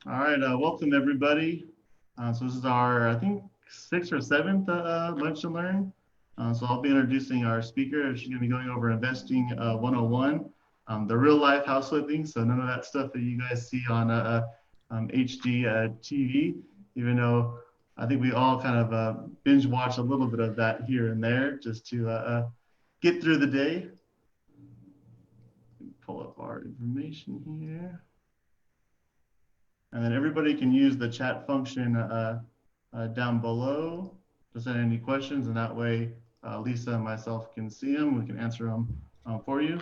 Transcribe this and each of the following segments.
All right, welcome everybody. So this is our, I think, sixth or seventh Lunch and Learn. So I'll be introducing our speaker. She's going to be going over investing 101, the real life house flipping. So none of that stuff that you guys see on HD TV, even though I think we all kind of binge watch a little bit of that here and there just to get through the day. Pull up our information here. And then everybody can use the chat function down below to send any questions, and that way Lisa and myself can see them. We can answer them for you.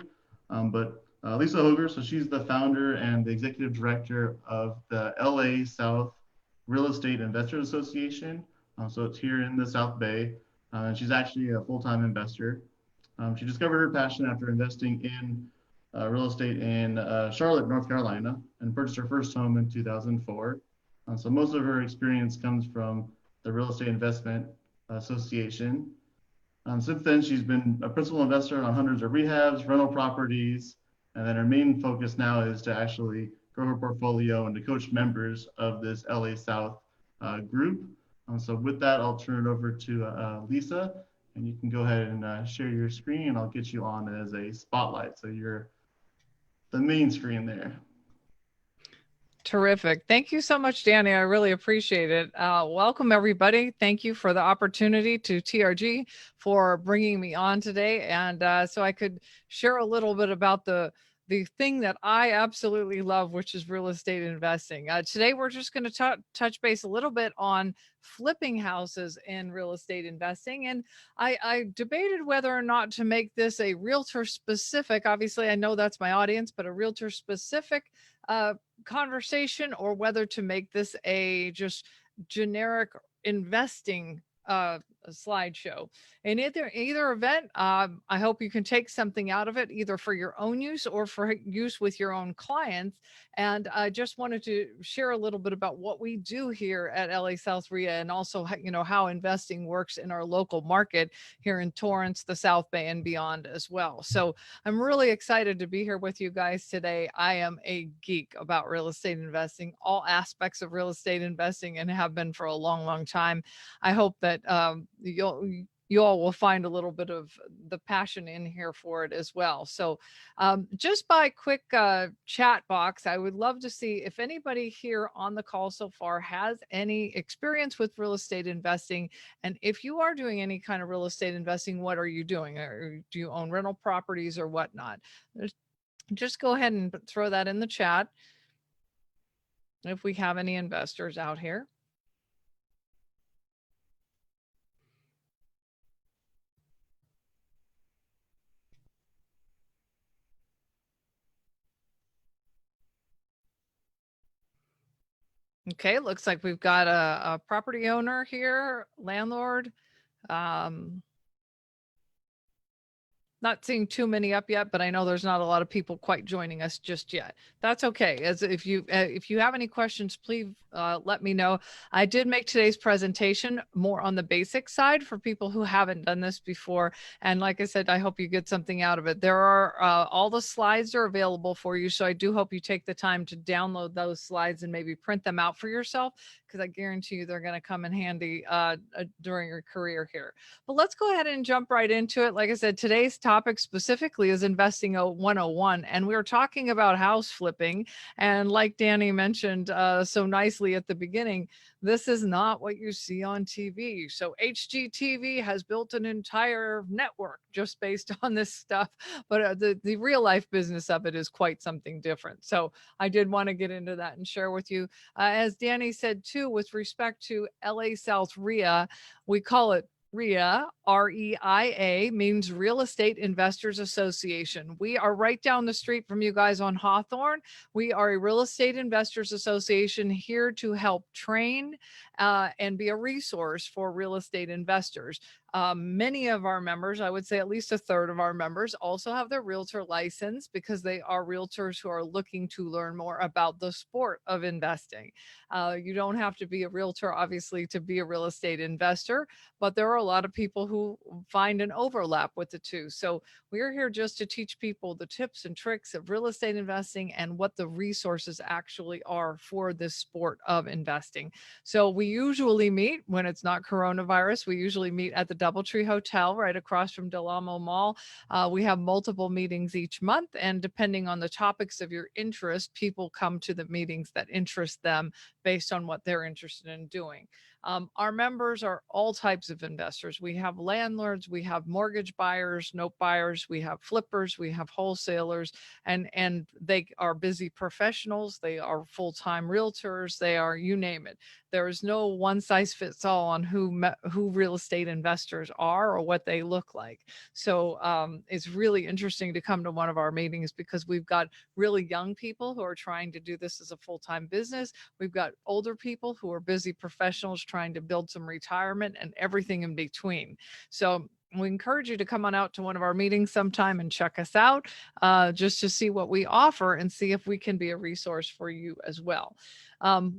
But Lisa Hoelger, so she's the founder and the executive director of the LA South Real Estate Investors Association. So it's here in the South Bay, and she's actually a full-time investor. She discovered her passion after investing in real estate in Charlotte, North Carolina, and purchased her first home in 2004. So most of her experience comes from the Real Estate Investment Association. Since then, she's been a principal investor on hundreds of rehabs, rental properties, and then her main focus now is to actually grow her portfolio and to coach members of this LA South group. So with that, I'll turn it over to Lisa, and you can go ahead and share your screen, and I'll get you on as a spotlight. So you're the main screen there. Terrific. Thank you so much, Danny. I really appreciate it. Welcome, everybody. Thank you for the opportunity to TRG for bringing me on today. And so I could share a little bit about the thing that I absolutely love, which is real estate investing. Today, we're just going to touch base a little bit on flipping houses in real estate investing. And I debated whether or not to make this a realtor specific. Obviously, I know that's my audience, but a realtor specific conversation, or whether to make this a just generic investing slideshow. In either event, I hope you can take something out of it, either for your own use or for use with your own clients. And I just wanted to share a little bit about what we do here at LA South REIA, and also how investing works in our local market here in Torrance, the South Bay, and beyond as well. So I'm really excited to be here with you guys today. I am a geek about real estate investing, all aspects of real estate investing, and have been for a long, long time. I hope that you all will find a little bit of the passion in here for it as well. So just by quick chat box, I would love to see if anybody here on the call so far has any experience with real estate investing. And if you are doing any kind of real estate investing, what are you doing? Or do you own rental properties or whatnot? Just go ahead and throw that in the chat if we have any investors out here. Okay, looks like we've got a property owner here, landlord. Um, Not seeing too many up yet, but I know there's not a lot of people quite joining us just yet. That's okay. As if you have any questions, please let me know. I did make today's presentation more on the basic side for people who haven't done this before. And like I said, I hope you get something out of it. There are all the slides are available for you. So I do hope you take the time to download those slides and maybe print them out for yourself, because I guarantee you they're going to come in handy during your career here. But let's go ahead and jump right into it. Like I said, today's topic specifically is investing 101, and we were talking about house flipping. And like Danny mentioned so nicely at the beginning, this is not what you see on TV. So HGTV has built an entire network just based on this stuff, but the real life business of it is quite something different. So I did want to get into that and share with you. As Danny said too, with respect to LA South REIA, we call it REIA, REIA, means Real Estate Investors Association. We are right down the street from you guys on Hawthorne. We are a Real Estate Investors Association here to help train and be a resource for real estate investors. Many of our members, I would say at least a third of our members, also have their realtor license, because they are realtors who are looking to learn more about the sport of investing. You don't have to be a realtor, obviously, to be a real estate investor, but there are a lot of people who who find an overlap with the two. So we're here just to teach people the tips and tricks of real estate investing and what the resources actually are for this sport of investing. So we usually meet when it's not coronavirus. We usually meet at the Doubletree Hotel right across from Del Amo Mall. We have multiple meetings each month, and depending on the topics of your interest, people come to the meetings that interest them based on what they're interested in doing. Our members are all types of investors. We have landlords, we have mortgage buyers, note buyers, we have flippers, we have wholesalers, and they are busy professionals. They are full-time realtors. They are, you name it. There is no one size fits all on who real estate investors are or what they look like. So it's really interesting to come to one of our meetings because we've got really young people who are trying to do this as a full-time business. We've got older people who are busy professionals trying to build some retirement and everything in between. So we encourage you to come on out to one of our meetings sometime and check us out just to see what we offer and see if we can be a resource for you as well.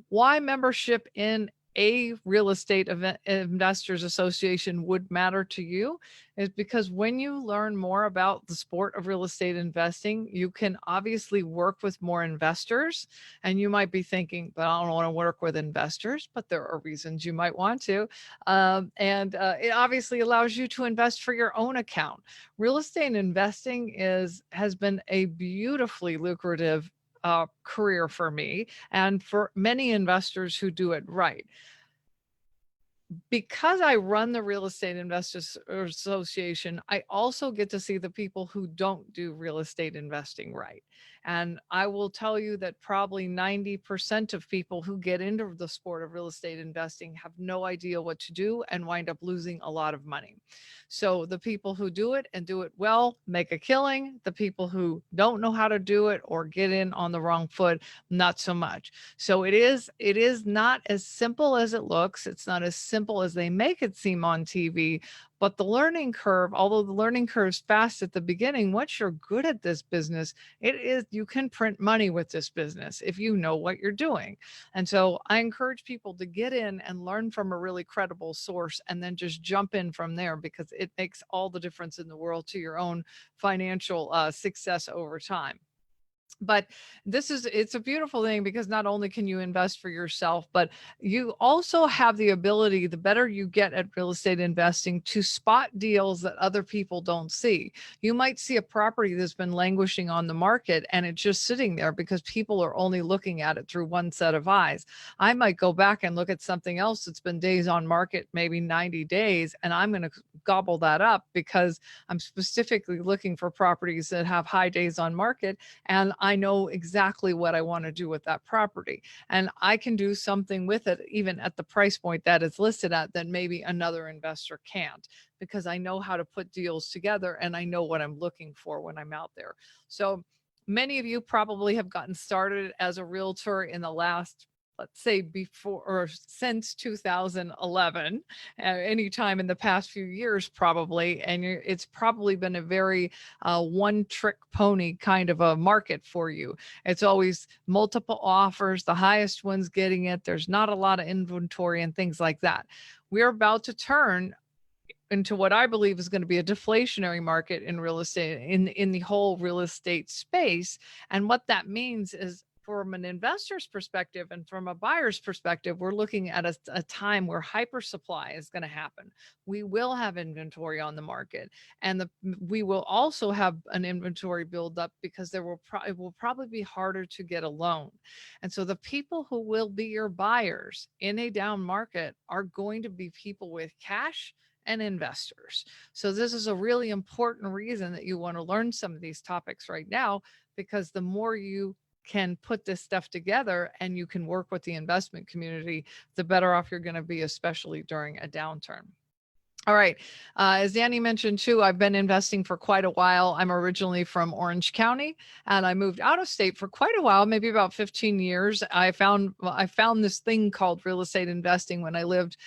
Why membership in a real estate investors association would matter to you is because when you learn more about the sport of real estate investing, you can obviously work with more investors. And you might be thinking, but I don't want to work with investors, but there are reasons you might want to. It obviously allows you to invest for your own account. Real estate investing has been a beautifully lucrative career for me and for many investors who do it right. Because I run the Real Estate Investors Association, I also get to see the people who don't do real estate investing right. And I will tell you that probably 90% of people who get into the sport of real estate investing have no idea what to do and wind up losing a lot of money. So the people who do it and do it well make a killing. The people who don't know how to do it or get in on the wrong foot, not so much. So it is not as simple as it looks. It's not as simple as they make it seem on TV, but the learning curve, although the learning curve is fast at the beginning, once you're good at this business, you can print money with this business if you know what you're doing. And so I encourage people to get in and learn from a really credible source and then just jump in from there, because it makes all the difference in the world to your own financial success over time. But it's a beautiful thing because not only can you invest for yourself, but you also have the ability, the better you get at real estate investing, to spot deals that other people don't see. You might see a property that's been languishing on the market and it's just sitting there because people are only looking at it through one set of eyes. I might go back and look at something else that's been days on market, maybe 90 days, and I'm going to gobble that up because I'm specifically looking for properties that have high days on market, and I know exactly what I want to do with that property. And I can do something with it, even at the price point that it's listed at, that maybe another investor can't, because I know how to put deals together and I know what I'm looking for when I'm out there. So many of you probably have gotten started as a realtor in the last, let's say, before or since 2011, anytime in the past few years, probably. And it's probably been a very one trick pony kind of a market for you. It's always multiple offers, the highest one's getting it. There's not a lot of inventory and things like that. We're about to turn into what I believe is going to be a deflationary market in real estate, in the whole real estate space. And what that means is, from an investor's perspective and from a buyer's perspective, we're looking at a time where hyper supply is going to happen. We will have inventory on the market, and we will also have an inventory buildup because it will probably be harder to get a loan. And so the people who will be your buyers in a down market are going to be people with cash and investors. So this is a really important reason that you want to learn some of these topics right now, because the more you can put this stuff together and you can work with the investment community, the better off you're going to be, especially during a downturn. All right. As Danny mentioned too, I've been investing for quite a while. I'm originally from Orange County, and I moved out of state for quite a while, maybe about 15 years. I found this thing called real estate investing when I lived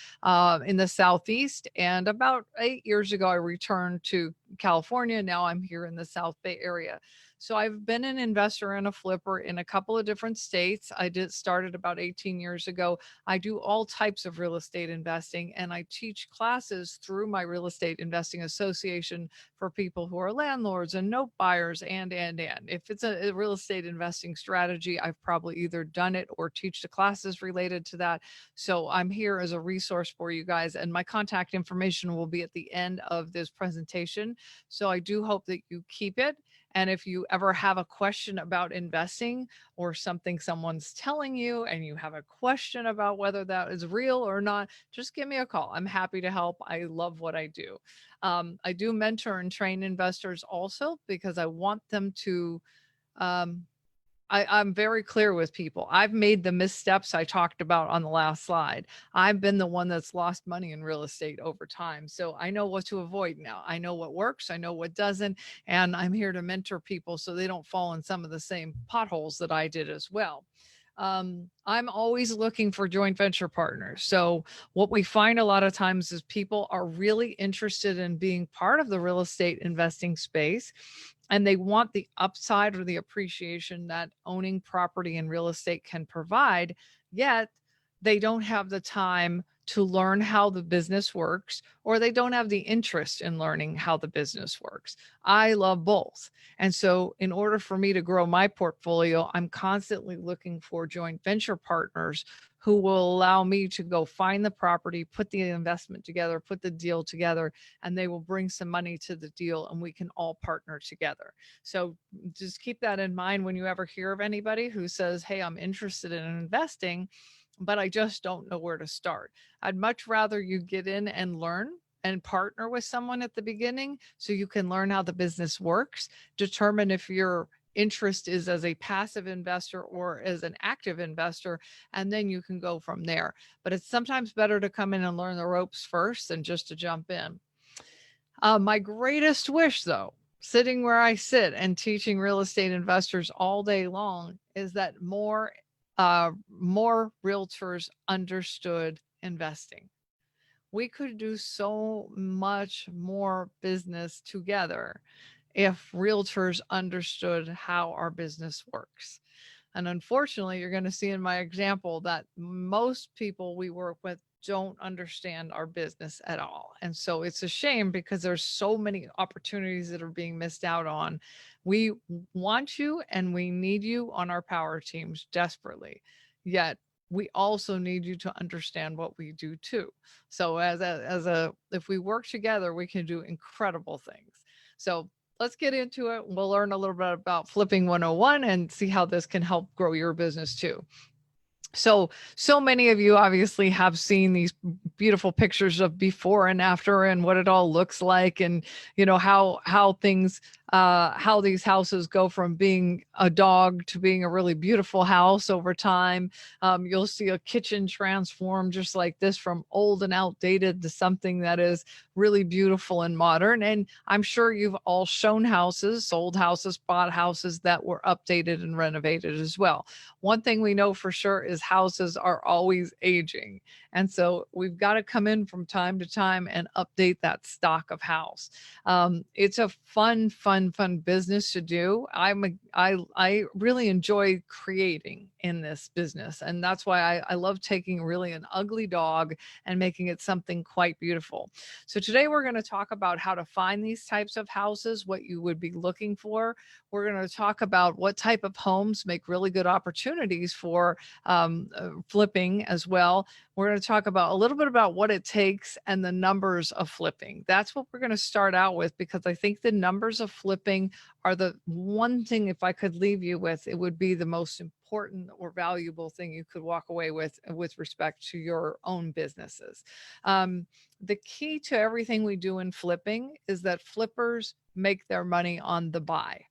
in the Southeast. And about 8 years ago, I returned to California. Now I'm here in the South Bay area. So I've been an investor and a flipper in a couple of different states. I did started about 18 years ago. I do all types of real estate investing, and I teach classes through my real estate investing association for people who are landlords and note buyers and. If it's a real estate investing strategy, I've probably either done it or teach the classes related to that. So I'm here as a resource for you guys, and my contact information will be at the end of this presentation. So I do hope that you keep it. And if you ever have a question about investing or something someone's telling you and you have a question about whether that is real or not, just give me a call. I'm happy to help. I love what I do. I do mentor and train investors also because I want them to um, I'm very clear with people. I've made the missteps I talked about on the last slide. I've been the one that's lost money in real estate over time. So I know what to avoid now. I know what works, I know what doesn't, and I'm here to mentor people so they don't fall in some of the same potholes that I did as well. I'm always looking for joint venture partners. So what we find a lot of times is people are really interested in being part of the real estate investing space, and they want the upside or the appreciation that owning property and real estate can provide, yet they don't have the time to learn how the business works, or they don't have the interest in learning how the business works. I love both. And so, in order for me to grow my portfolio, I'm constantly looking for joint venture partners who will allow me to go find the property, put the investment together, put the deal together, and they will bring some money to the deal and we can all partner together. So just keep that in mind when you ever hear of anybody who says, hey, I'm interested in investing, but I just don't know where to start. I'd much rather you get in and learn and partner with someone at the beginning so you can learn how the business works, determine if your interest is as a passive investor or as an active investor, and then you can go from there. But it's sometimes better to come in and learn the ropes first than just to jump in. My greatest wish, though, sitting where I sit and teaching real estate investors all day long, is that more realtors understood investing. We could do so much more business together if realtors understood how our business works. And unfortunately, you're going to see in my example that most people we work with don't understand our business at all. And so it's a shame because there's so many opportunities that are being missed out on. We want you and we need you on our power teams desperately. Yet we also need you to understand what we do too. So if we work together, we can do incredible things. So let's get into it. We'll learn a little bit about flipping 101 and see how this can help grow your business too. So many of you obviously have seen these beautiful pictures of before and after and what it all looks like, and you know how things how these houses go from being a dog to being a really beautiful house over time. You'll see a kitchen transform just like this from old and outdated to something that is really beautiful and modern. And I'm sure you've all shown houses, sold houses, bought houses that were updated and renovated as well. One thing we know for sure is houses are always aging. And so we've got to come in from time to time and update that stock of house. It's a fun business to do. I really enjoy creating in this business. And that's why I love taking really an ugly dog and making it something quite beautiful. So today we're going to talk about how to find these types of houses, what you would be looking for. We're going to talk about what type of homes make really good opportunities for flipping as well. We're going to talk about a little bit about what it takes and the numbers of flipping. That's what we're going to start out with, because I think the numbers of flipping are the one thing, if I could leave you with, it would be the most important or valuable thing you could walk away with respect to your own businesses. The key to everything we do in flipping is that flippers make their money on the buy.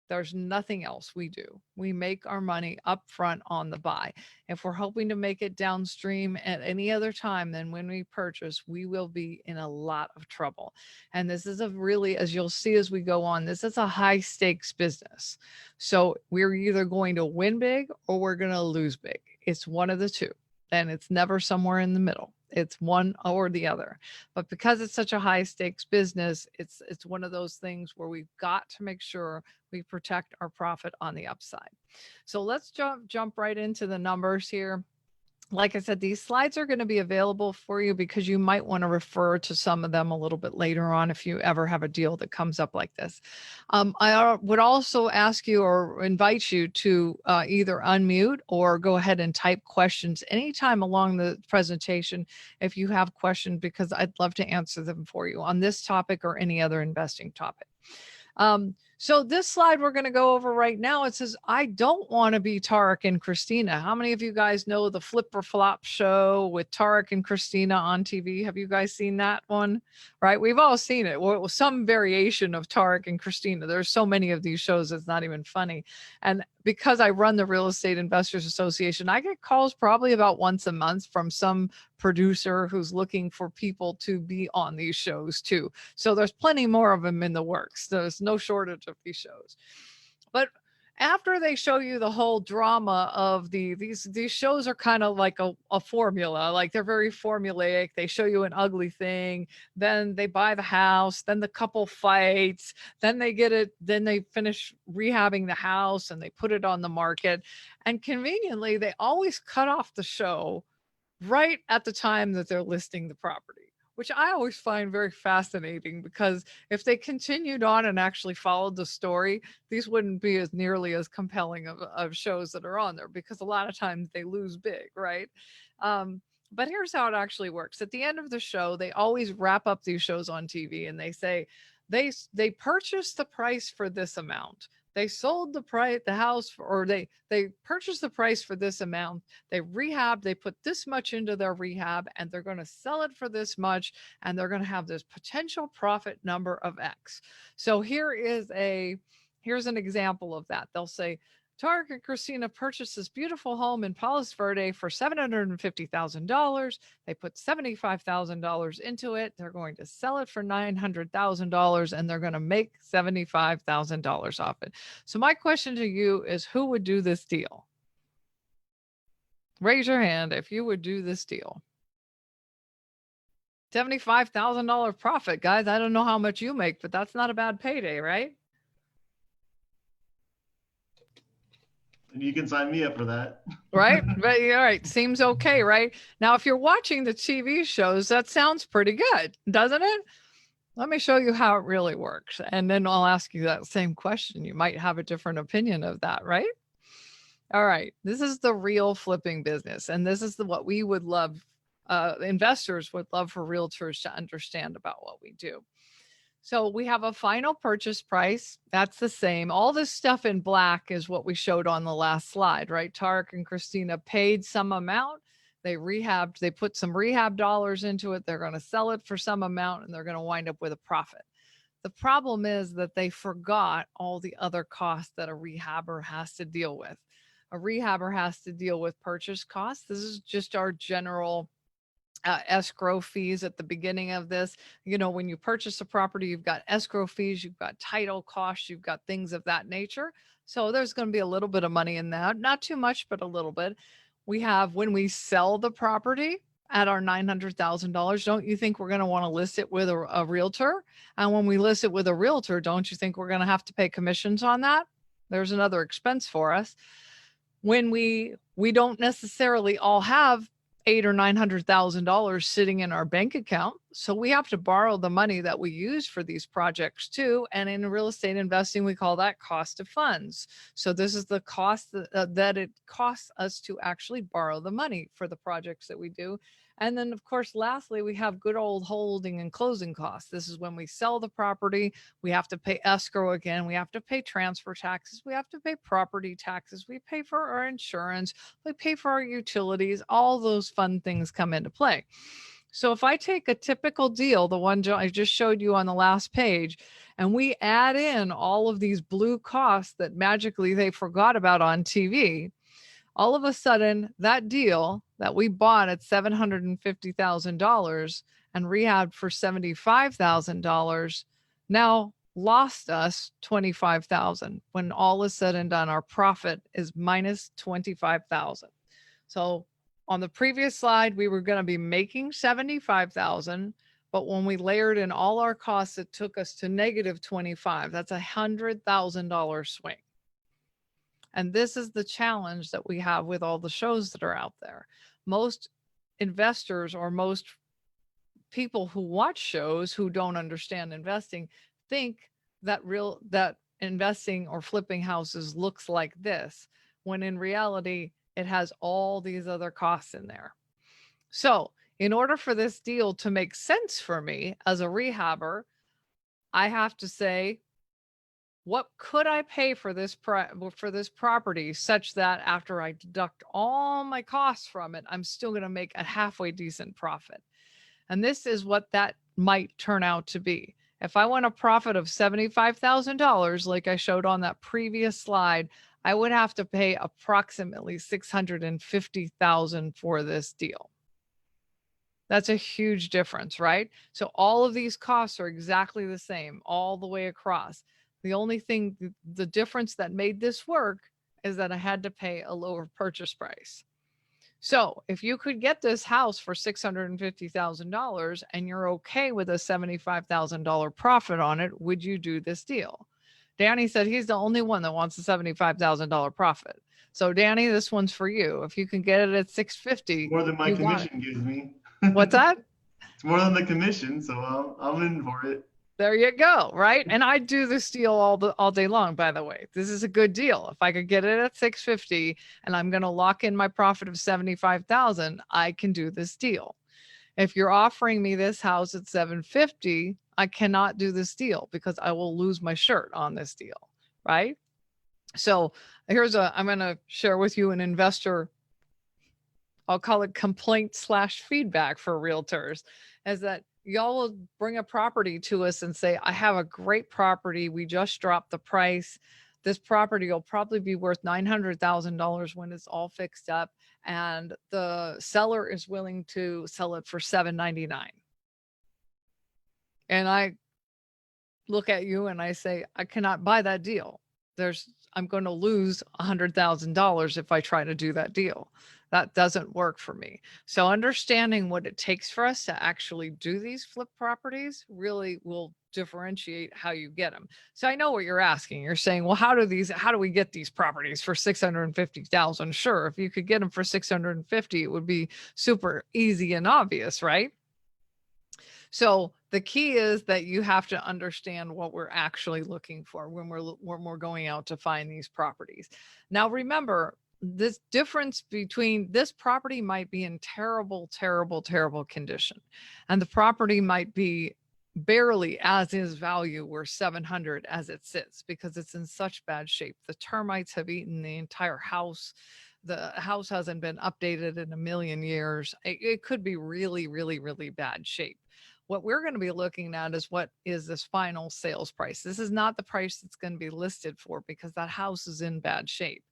There's nothing else we do. We make our money up front on the buy. If we're hoping to make it downstream at any other time than when we purchase, we will be in a lot of trouble. And this is a really, as you'll see as we go on, this is a high stakes business. So we're either going to win big or we're going to lose big. It's one of the two, and it's never somewhere in the middle. It's one or the other. But because it's such a high stakes business, it's one of those things where we've got to make sure we protect our profit on the upside. So let's jump right into the numbers here. Like I said, these slides are going to be available for you because you might want to refer to some of them a little bit later on if you ever have a deal that comes up like this. I would also ask you or invite you to either unmute or go ahead and type questions anytime along the presentation if you have questions, because I'd love to answer them for you on this topic or any other investing topic. So this slide we're going to go over right now, it says, I don't want to be Tarek and Christina. How many of you guys know the Flip or Flop show with Tarek and Christina on TV? Have you guys seen that one? Right? We've all seen it. Well, it was some variation of Tarek and Christina. There's so many of these shows, it's not even funny. And because I run the Real Estate Investors Association, I get calls probably about once a month from some producer who's looking for people to be on these shows too. So there's plenty more of them in the works. There's no shortage of these shows. But after they show you the whole drama of these shows are kind of like a formula, like they're very formulaic. They show you an ugly thing, then they buy the house, then the couple fights, then they get it, then they finish rehabbing the house and they put it on the market. And conveniently, they always cut off the show right at the time that they're listing the property, which I always find very fascinating, because if they continued on and actually followed the story, these wouldn't be as nearly as compelling of shows that are on there, because a lot of times they lose big, right? But here's how it actually works. At the end of the show, they always wrap up these shows on TV and they say, they purchased the price for this amount. They sold the house, or they purchased the price for this amount. They rehabbed, they put this much into their rehab, and they're going to sell it for this much, and they're going to have this potential profit number of X. So here's an example of that. They'll say, Tarek and Christina purchased this beautiful home in Palos Verde for $750,000. They put $75,000 into it. They're going to sell it for $900,000 and they're going to make $75,000 off it. So my question to you is, who would do this deal? Raise your hand if you would do this deal. $75,000 profit, guys. I don't know how much you make, but that's not a bad payday, right? You can sign me up for that. Right? But all right. Seems okay, right? Now, if you're watching the TV shows, that sounds pretty good, doesn't it? Let me show you how it really works. And then I'll ask you that same question. You might have a different opinion of that, right? All right. This is the real flipping business. And this is what we would love, investors would love for realtors to understand about what we do. So we have a final purchase price. That's the same. All this stuff in black is what we showed on the last slide, right? Tarek and Christina paid some amount. They rehabbed, they put some rehab dollars into it. They're going to sell it for some amount and they're going to wind up with a profit. The problem is that they forgot all the other costs that a rehabber has to deal with. A rehabber has to deal with purchase costs. This is just our general escrow fees at the beginning of this. You know, when you purchase a property, you've got escrow fees, you've got title costs, you've got things of that nature. So there's going to be a little bit of money in that, not too much, but a little bit. We have, when we sell the property at our $900,000, don't you think we're going to want to list it with a realtor? And when we list it with a realtor, don't you think we're going to have to pay commissions on that? There's another expense for us. When we don't necessarily all have $800,000 or $900,000 sitting in our bank account. So we have to borrow the money that we use for these projects too. And in real estate investing, we call that cost of funds. So this is the cost that it costs us to actually borrow the money for the projects that we do. And then, of course, lastly, we have good old holding and closing costs. This is when we sell the property, we have to pay escrow again, we have to pay transfer taxes, we have to pay property taxes, we pay for our insurance, we pay for our utilities, all those fun things come into play. So if I take a typical deal, the one I just showed you on the last page, and we add in all of these blue costs that magically they forgot about on TV, all of a sudden, that deal that we bought at $750,000 and rehabbed for $75,000 now lost us $25,000. When all is said and done, our profit is minus $25,000. So On the previous slide, we were going to be making 75,000, but when we layered in all our costs, it took us to negative 25. That's $100,000 swing. And this is the challenge that we have with all the shows that are out there. Most investors or most people who watch shows who don't understand investing think that investing or flipping houses looks like this, when in reality, it has all these other costs in there. So in order for this deal to make sense for me as a rehabber, I have to say, what could I pay for this property such that after I deduct all my costs from it, I'm still going to make a halfway decent profit? And this is what that might turn out to be. If I want a profit of $75,000, like I showed on that previous slide, I would have to pay approximately $650,000 for this deal. That's a huge difference, right? So all of these costs are exactly the same all the way across. The only thing, the difference that made this work is that I had to pay a lower purchase price. So if you could get this house for $650,000 and you're okay with a $75,000 profit on it, would you do this deal? Danny said he's the only one that wants a $75,000 profit. So Danny, this one's for you. If you can get it at 650, More than my you want it. commission gives me. What's that? It's more than the commission, so I'm in for it. There you go, right? And I do this deal all day long, by the way. This is a good deal. If I could get it at 650 and I'm going to lock in my profit of 75,000, I can do this deal. If you're offering me this house at 750, I cannot do this deal because I will lose my shirt on this deal, right? So I'm going to share with you an investor, I'll call it complaint/feedback for realtors, is that y'all will bring a property to us and say, I have a great property. We just dropped the price. This property will probably be worth $900,000 when it's all fixed up. And the seller is willing to sell it for $799. And I look at you and I say, I cannot buy that deal. I'm going to lose $100,000 if I try to do that deal. That doesn't work for me. So understanding what it takes for us to actually do these flip properties really will differentiate how you get them. So I know what you're asking. You're saying, well, how do we get these properties for 650,000? Sure. If you could get them for 650, it would be super easy and obvious, right? So the key is that you have to understand what we're actually looking for when we're going out to find these properties. Now, remember, this difference between this property might be in terrible, terrible, terrible condition, and the property might be barely as is value worth 700 as it sits because it's in such bad shape. The termites have eaten the entire house. The house hasn't been updated in a million years. It could be really, really, really bad shape. What we're going to be looking at is what is this final sales price. This is not the price that's going to be listed for because that house is in bad shape.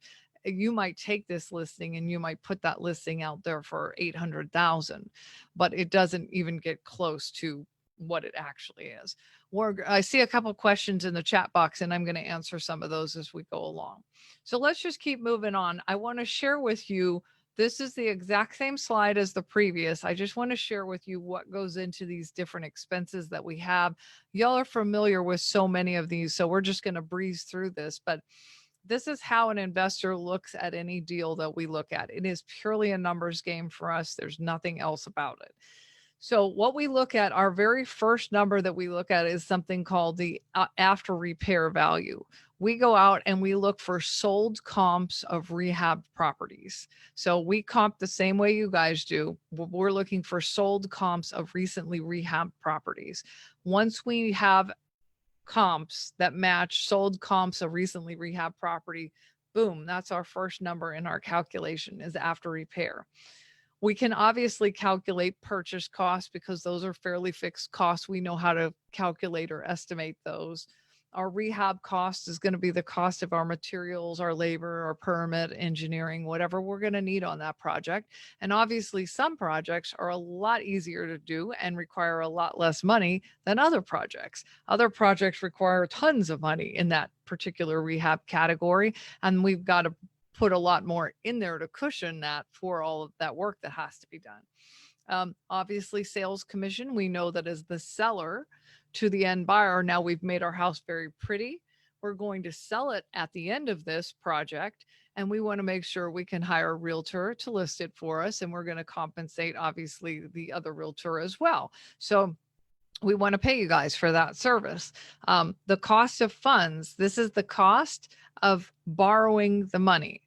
You might take this listing and you might put that listing out there for 800,000, but it doesn't even get close to what it actually is. I see a couple of questions in the chat box and I'm going to answer some of those as we go along. So let's just keep moving on. I want to share with you, this is the exact same slide as the previous. I just want to share with you what goes into these different expenses that we have. Y'all are familiar with so many of these, so we're just going to breeze through this, but this is how an investor looks at any deal that we look at. It is purely a numbers game for us. There's nothing else about it. So what we look at, our very first number that we look at is something called the after repair value. We go out and we look for sold comps of rehab properties. So we comp the same way you guys do. We're looking for sold comps of recently rehabbed properties. Once we have comps that match sold comps of recently rehabbed property, boom, that's our first number in our calculation is after repair. We can obviously calculate purchase costs because those are fairly fixed costs. We know how to calculate or estimate those. Our rehab cost is going to be the cost of our materials, our labor, our permit, engineering, whatever we're going to need on that project. And obviously some projects are a lot easier to do and require a lot less money than other projects. Other projects require tons of money in that particular rehab category. And we've got to put a lot more in there to cushion that for all of that work that has to be done. Obviously, sales commission, we know that as the seller to the end buyer, now we've made our house very pretty. We're going to sell it at the end of this project, and we want to make sure we can hire a realtor to list it for us. And we're going to compensate, obviously, the other realtor as well. So we want to pay you guys for that service. The cost of funds, this is the cost of borrowing the money.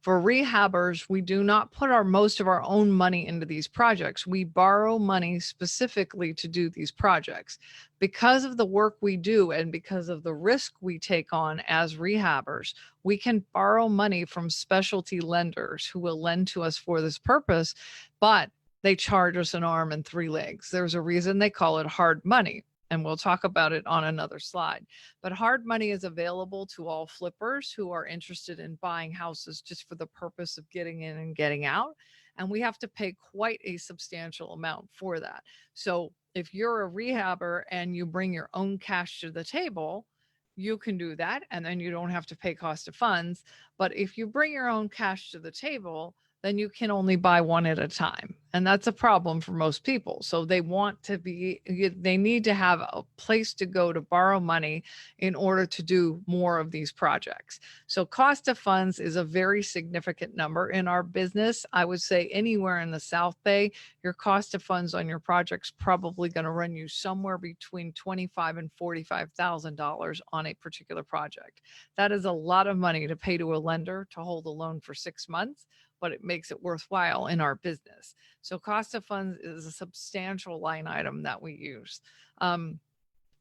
For rehabbers, we do not put most of our own money into these projects. We borrow money specifically to do these projects. Because of the work we do and because of the risk we take on as rehabbers, we can borrow money from specialty lenders who will lend to us for this purpose, but they charge us an arm and three legs. There's a reason they call it hard money. And we'll talk about it on another slide. But hard money is available to all flippers who are interested in buying houses just for the purpose of getting in and getting out. And we have to pay quite a substantial amount for that. So if you're a rehabber and you bring your own cash to the table, you can do that. And then you don't have to pay cost of funds. But if you bring your own cash to the table, then you can only buy one at a time. And that's a problem for most people. So they need to have a place to go to borrow money in order to do more of these projects. So cost of funds is a very significant number in our business. I would say anywhere in the South Bay, your cost of funds on your project's probably going to run you somewhere between $25,000 and $45,000 on a particular project. That is a lot of money to pay to a lender to hold a loan for 6 months, but it makes it worthwhile in our business. So cost of funds is a substantial line item that we use.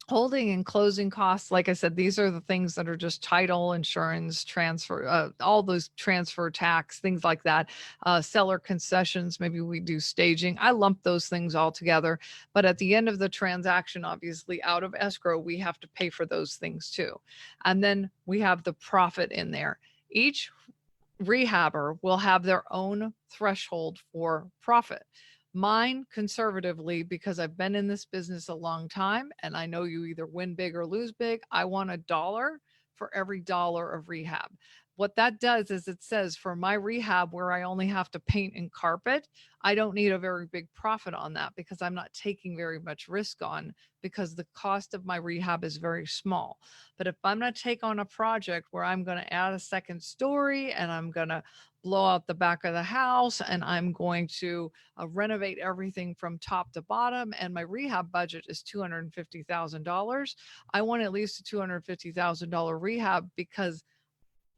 Holding and closing costs, like I said, these are the things that are just title, insurance, transfer, all those transfer tax, things like that. Seller concessions, maybe we do staging. I lump those things all together. But at the end of the transaction, obviously out of escrow, we have to pay for those things too. And then we have the profit in there. Each rehabber will have their own threshold for profit. Mine, conservatively, because I've been in this business a long time and I know you either win big or lose big, I want $1 for every dollar of rehab. What that does is it says for my rehab where I only have to paint and carpet, I don't need a very big profit on that because I'm not taking very much risk on, because the cost of my rehab is very small. But if I'm going to take on a project where I'm going to add a second story and I'm going to blow out the back of the house and I'm going to renovate everything from top to bottom, and my rehab budget is $250,000, I want at least a $250,000 rehab because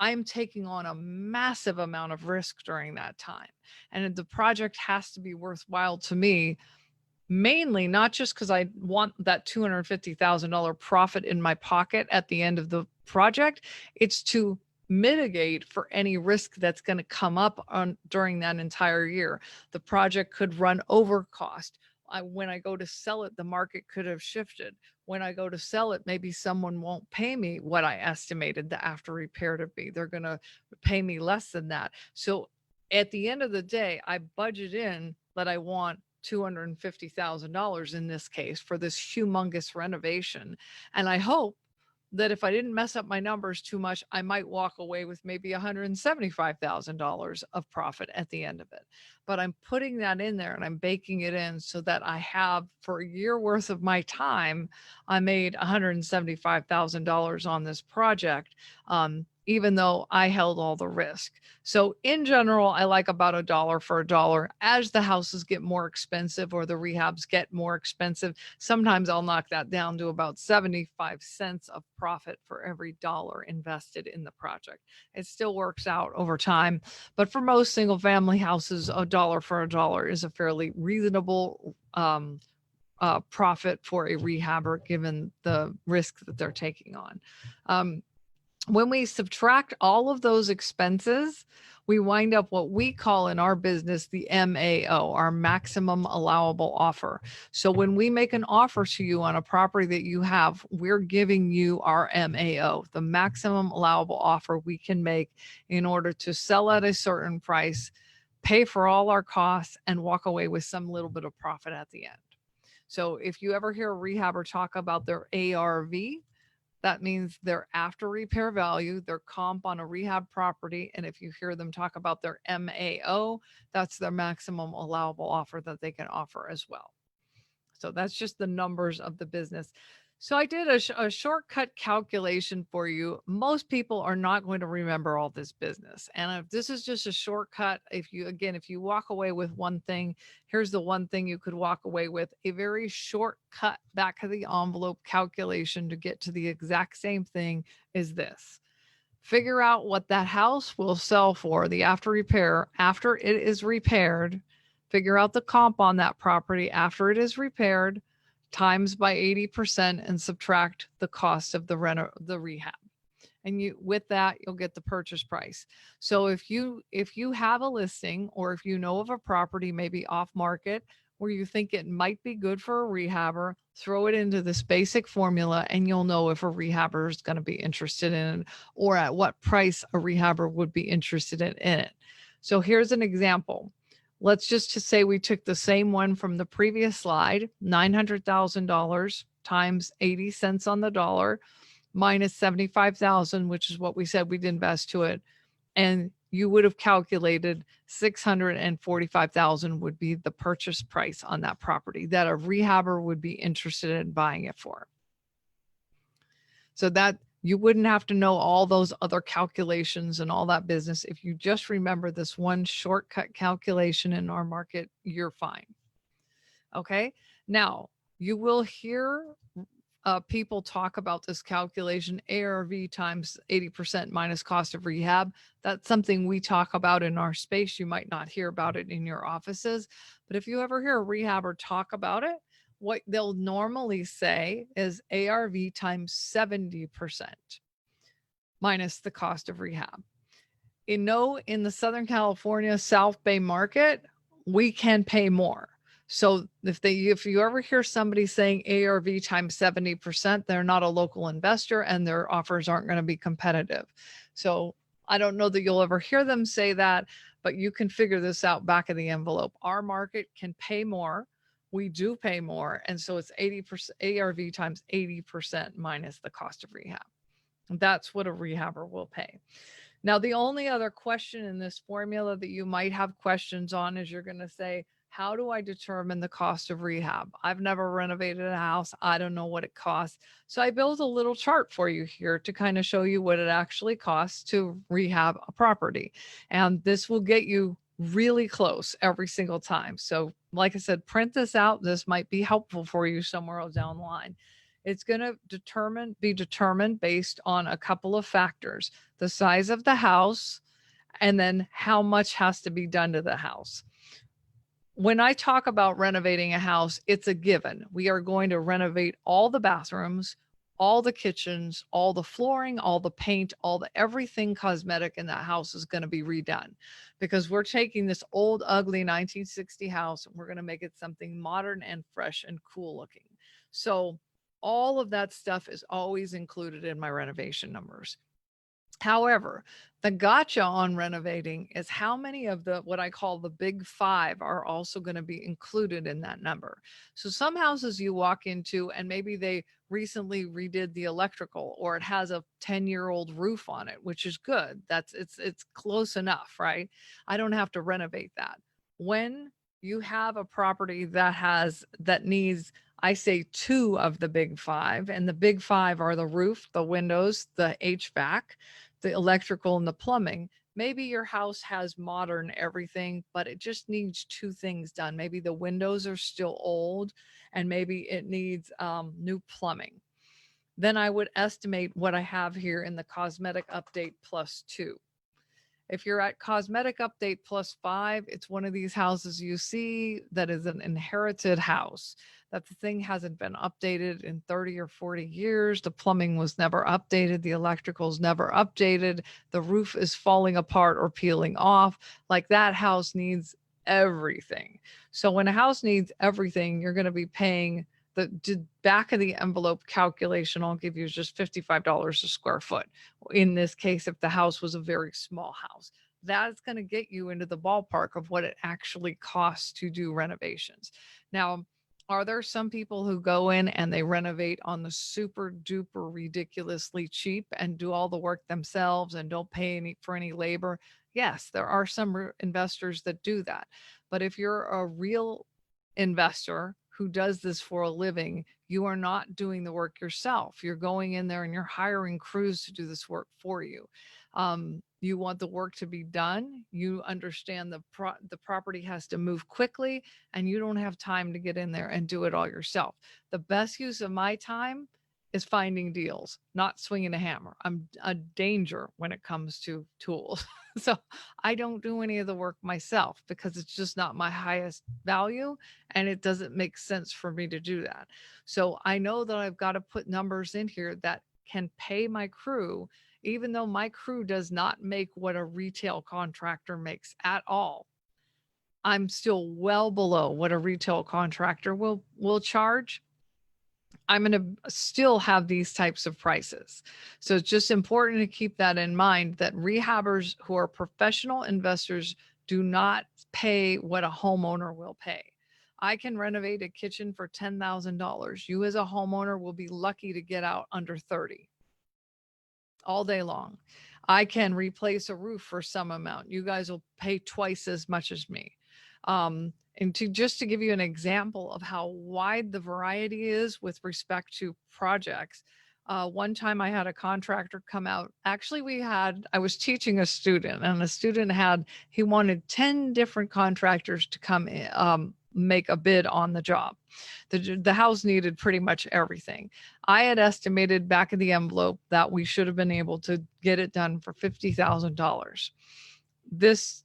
I'm taking on a massive amount of risk during that time. And the project has to be worthwhile to me, mainly not just because I want that $250,000 profit in my pocket at the end of the project. It's to mitigate for any risk that's going to come up during that entire year. The project could run over cost. When I go to sell it, the market could have shifted. When I go to sell it, maybe someone won't pay me what I estimated the after repair to be. They're going to pay me less than that. So at the end of the day, I budget in that I want $250,000 in this case for this humongous renovation. And I hope that if I didn't mess up my numbers too much, I might walk away with maybe $175,000 of profit at the end of it. But I'm putting that in there and I'm baking it in so that I have, for a year worth of my time, I made $175,000 on this project, even though I held all the risk. So in general, I like about $1 for $1. As the houses get more expensive or the rehabs get more expensive, sometimes I'll knock that down to about 75 cents of profit for every dollar invested in the project. It still works out over time, but for most single family houses, $1 for $1 is a fairly reasonable profit for a rehabber given the risk that they're taking on. When we subtract all of those expenses, we wind up what we call in our business the MAO, our maximum allowable offer. So when we make an offer to you on a property that you have, we're giving you our MAO, the maximum allowable offer we can make in order to sell at a certain price, pay for all our costs, and walk away with some little bit of profit at the end. So if you ever hear a rehabber talk about their ARV, That means their after repair value, their comp on a rehab property. And if you hear them talk about their MAO, that's their maximum allowable offer that they can offer as well. So that's just the numbers of the business. So I did a shortcut calculation for you. Most people are not going to remember all this business. And if this is just a shortcut, if you walk away with one thing, here's the one thing you could walk away with: a very shortcut back of the envelope calculation to get to the exact same thing is this. Figure out what that house will sell for the after repair after it is repaired. Figure out the comp on that property after it is repaired, times by 80% and subtract the cost of the rehab. And with that, you'll get the purchase price. So if you have a listing, or if you know of a property maybe off market where you think it might be good for a rehabber, throw it into this basic formula and you'll know if a rehabber is going to be interested in it, or at what price a rehabber would be interested in it. So here's an example. Let's just to say we took the same one from the previous slide: $900,000 times 80 cents on the dollar minus 75,000, which is what we said we'd invest to it. And you would have calculated 645,000 would be the purchase price on that property that a rehabber would be interested in buying it for. So that you wouldn't have to know all those other calculations and all that business. If you just remember this one shortcut calculation in our market, you're fine. Okay. Now you will hear people talk about this calculation: ARV times 80% minus cost of rehab. That's something we talk about in our space. You might not hear about it in your offices, but if you ever hear a rehabber talk about it, what they'll normally say is ARV times 70% minus the cost of rehab. In the Southern California South Bay market, we can pay more. So if you ever hear somebody saying ARV times 70%, they're not a local investor and their offers aren't going to be competitive. So I don't know that you'll ever hear them say that, but you can figure this out back of the envelope. Our market can pay more. We do pay more. And so it's 80% ARV times 80% minus the cost of rehab. That's what a rehabber will pay. Now, the only other question in this formula that you might have questions on is you're going to say, how do I determine the cost of rehab? I've never renovated a house. I don't know what it costs. So I built a little chart for you here to kind of show you what it actually costs to rehab a property. And this will get you really close every single time. So like I said, print this out. This might be helpful for you somewhere else down the line. It's going to be determined based on a couple of factors: the size of the house, and then how much has to be done to the house. When I talk about renovating a house, it's a given. We are going to renovate all the bathrooms, all the kitchens, all the flooring, all the paint, everything cosmetic in that house is going to be redone, because we're taking this old, ugly 1960 house and we're going to make it something modern and fresh and cool looking. So all of that stuff is always included in my renovation numbers. However, the gotcha on renovating is how many of what I call the big five are also going to be included in that number. So some houses you walk into and maybe they recently redid the electrical, or it has a 10-year-old roof on it, which is good. It's close enough, right? I don't have to renovate that. When you have a property that needs, I say, two of the big five, and the big five are the roof, the windows, the HVAC, the electrical, and the plumbing. Maybe your house has modern everything, but it just needs two things done. Maybe the windows are still old and maybe it needs new plumbing. Then I would estimate what I have here in the cosmetic update +2. If you're at cosmetic update +5, it's one of these houses you see that is an inherited house, that the thing hasn't been updated in 30 or 40 years. The plumbing was never updated. The electrical's never updated. The roof is falling apart or peeling off. Like, that house needs everything. So when a house needs everything, you're going to be paying the back of the envelope calculation. I'll give you just $55 a square foot. In this case, if the house was a very small house, that's going to get you into the ballpark of what it actually costs to do renovations. Now, Are there some people who go in and they renovate on the super duper ridiculously cheap and do all the work themselves and don't pay any for any labor? Yes, there are some investors that do that. But if you're a real investor who does this for a living, you are not doing the work yourself. You're going in there and you're hiring crews to do this work for you. You want the work to be done. You understand the property has to move quickly, and you don't have time to get in there and do it all yourself. The best use of my time is finding deals, not swinging a hammer. I'm a danger when it comes to tools. So I don't do any of the work myself because it's just not my highest value, and it doesn't make sense for me to do that. So I know that I've got to put numbers in here that can pay my crew, even though my crew does not make what a retail contractor makes at all. I'm still well below what a retail contractor will charge. I'm going to still have these types of prices. So it's just important to keep that in mind, that rehabbers who are professional investors do not pay what a homeowner will pay. I can renovate a kitchen for $10,000. You as a homeowner will be lucky to get out under 30 all day long. I can replace a roof for some amount. You guys will pay twice as much as me. And just to give you an example of how wide the variety is with respect to projects, one time I had a contractor come out. Actually, I was teaching a student, and the student he wanted 10 different contractors to come in, make a bid on the job. The house needed pretty much everything. I had estimated back of the envelope that we should have been able to get it done for $50,000.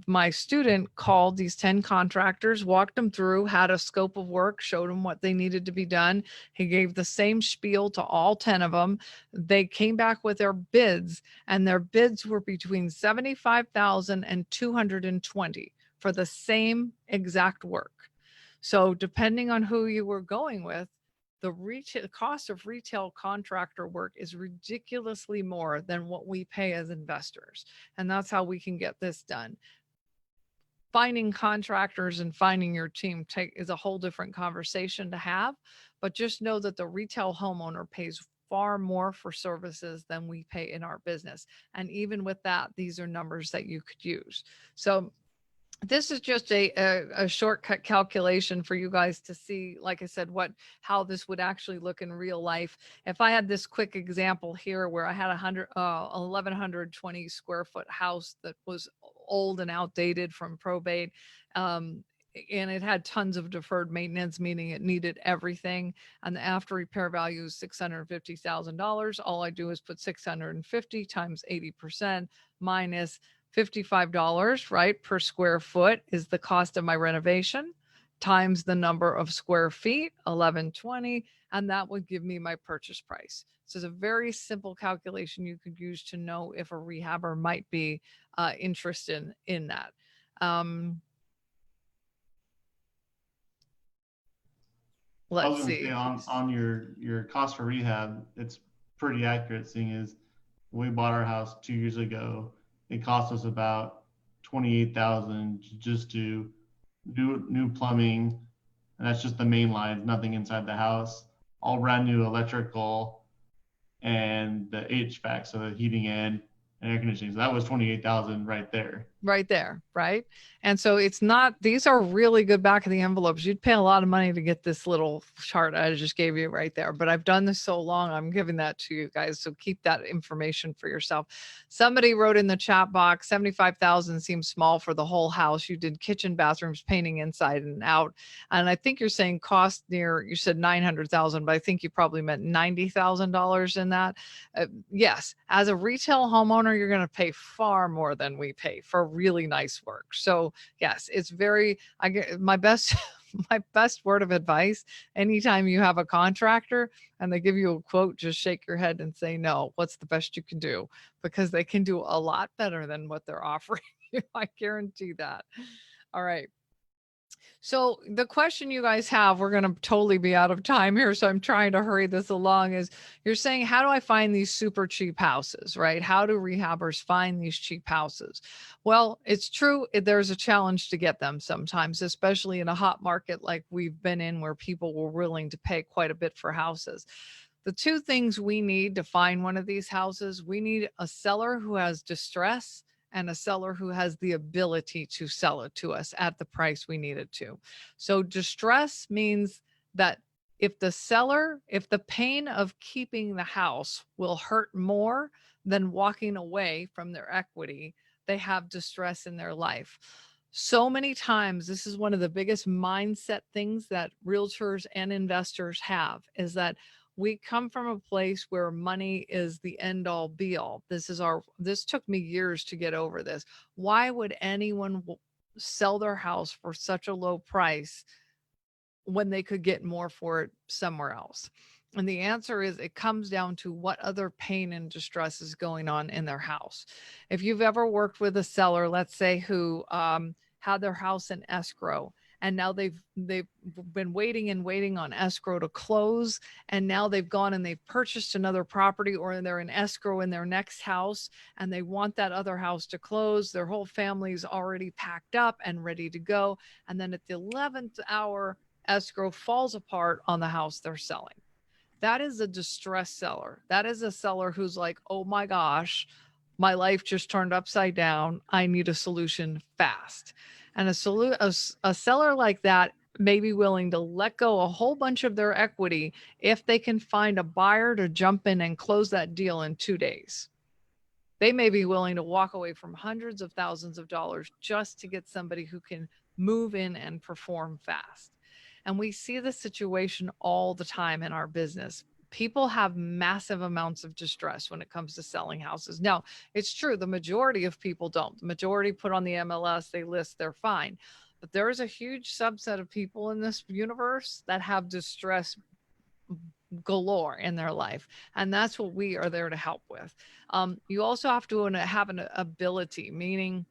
My student called these 10 contractors, walked them through, had a scope of work, showed them what they needed to be done. He gave the same spiel to all 10 of them. They came back with their bids, and their bids were between 75,000 and 220 for the same exact work. So depending on who you were going with, the cost of retail contractor work is ridiculously more than what we pay as investors. And that's how we can get this done. Finding contractors and finding your team is a whole different conversation to have, but just know that the retail homeowner pays far more for services than we pay in our business. And even with that, these are numbers that you could use. So this is just a shortcut calculation for you guys to see, like I said, how this would actually look in real life. If I had this quick example here where I had 1,120 square foot house that was old and outdated from probate, and it had tons of deferred maintenance, meaning it needed everything. And the after repair value is $650,000. All I do is put 650 times 80% minus $55, right, per square foot is the cost of my renovation, times the number of square feet, 1120, and that would give me my purchase price. So it's a very simple calculation you could use to know if a rehabber might be interested in that. I was Let's going to see. say on your cost for rehab, it's pretty accurate, seeing as when we bought our house 2 years ago, it cost us about 28,000 just to do new plumbing, and that's just the main lines, nothing inside the house. All brand new electrical and the HVAC, so the heating and air conditioning. So that was 28,000 right there. Right there, right? And so it's not, these are really good back of the envelopes. You'd pay a lot of money to get this little chart I just gave you right there, but I've done this so long, I'm giving that to you guys. So keep that information for yourself. Somebody wrote in the chat box, 75,000 seems small for the whole house. You did kitchen, bathrooms, painting inside and out. And I think you're saying cost you said 900,000, but I think you probably meant $90,000 in that. Yes, as a retail homeowner, you're going to pay far more than we pay for really nice work. So yes, it's I get my best, my best word of advice. Anytime you have a contractor and they give you a quote, just shake your head and say, no, what's the best you can do? Because they can do a lot better than what they're offering you. I guarantee that. All right. So the question you guys have, we're going to totally be out of time here. So I'm trying to hurry this along is you're saying, how do I find these super cheap houses, right? How do rehabbers find these cheap houses? Well, it's true. There's a challenge to get them sometimes, especially in a hot market like we've been in where people were willing to pay quite a bit for houses. The two things we need to find one of these houses, we need a seller who has distress and a seller who has the ability to sell it to us at the price we need it to. So distress means that if the pain of keeping the house will hurt more than walking away from their equity, they have distress in their life. So many times, this is one of the biggest mindset things that realtors and investors have is that we come from a place where money is the end all be all. This took me years to get over this. Why would anyone sell their house for such a low price when they could get more for it somewhere else? And the answer is it comes down to what other pain and distress is going on in their house. If you've ever worked with a seller, let's say, who had their house in escrow, and now they've been waiting and waiting on escrow to close, and now they've gone and they've purchased another property, or they're in escrow in their next house and they want that other house to close. Their whole family's already packed up and ready to go, and then at the 11th hour, escrow falls apart on the house they're selling. That is a distressed seller. That is a seller who's like, oh my gosh, my life just turned upside down. I need a solution fast. And a seller like that may be willing to let go a whole bunch of their equity if they can find a buyer to jump in and close that deal in 2 days. They may be willing to walk away from hundreds of thousands of dollars just to get somebody who can move in and perform fast. And we see this situation all the time in our business. People have massive amounts of distress when it comes to selling houses. Now, it's true, the majority of people don't. The majority put on the MLS, they list, they're fine. But there is a huge subset of people in this universe that have distress galore in their life. And that's what we are there to help with. You also have to have an ability, meaning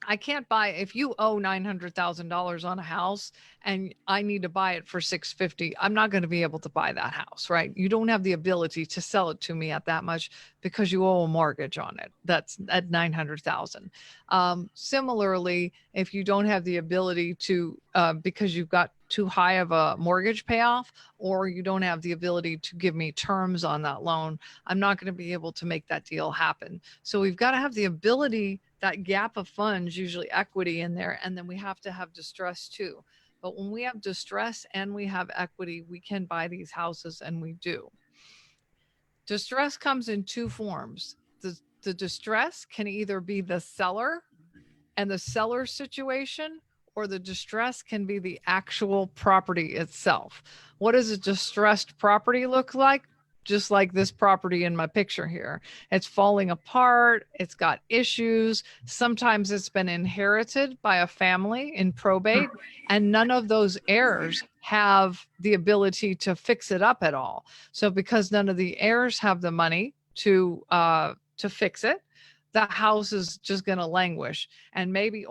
I can't buy if you owe $900,000 on a house and I need to buy it for 650. I'm not going to be able to buy that house, right? You don't have the ability to sell it to me at that much because you owe a mortgage on it. That's at 900,000. Similarly, if you don't have the ability to, because you've got too high of a mortgage payoff, or you don't have the ability to give me terms on that loan, I'm not going to be able to make that deal happen. So we've got to have the ability, that gap of funds, usually equity in there, and then we have to have distress too. But when we have distress and we have equity, we can buy these houses, and we do. Distress comes in two forms. The distress can either be the seller and the seller situation, or the distress can be the actual property itself. What does a distressed property look like? Just like this property in my picture here. It's falling apart. It's got issues. Sometimes it's been inherited by a family in probate, and none of those heirs have the ability to fix it up at all. So because none of the heirs have the money to fix it, the house is just going to languish. And maybe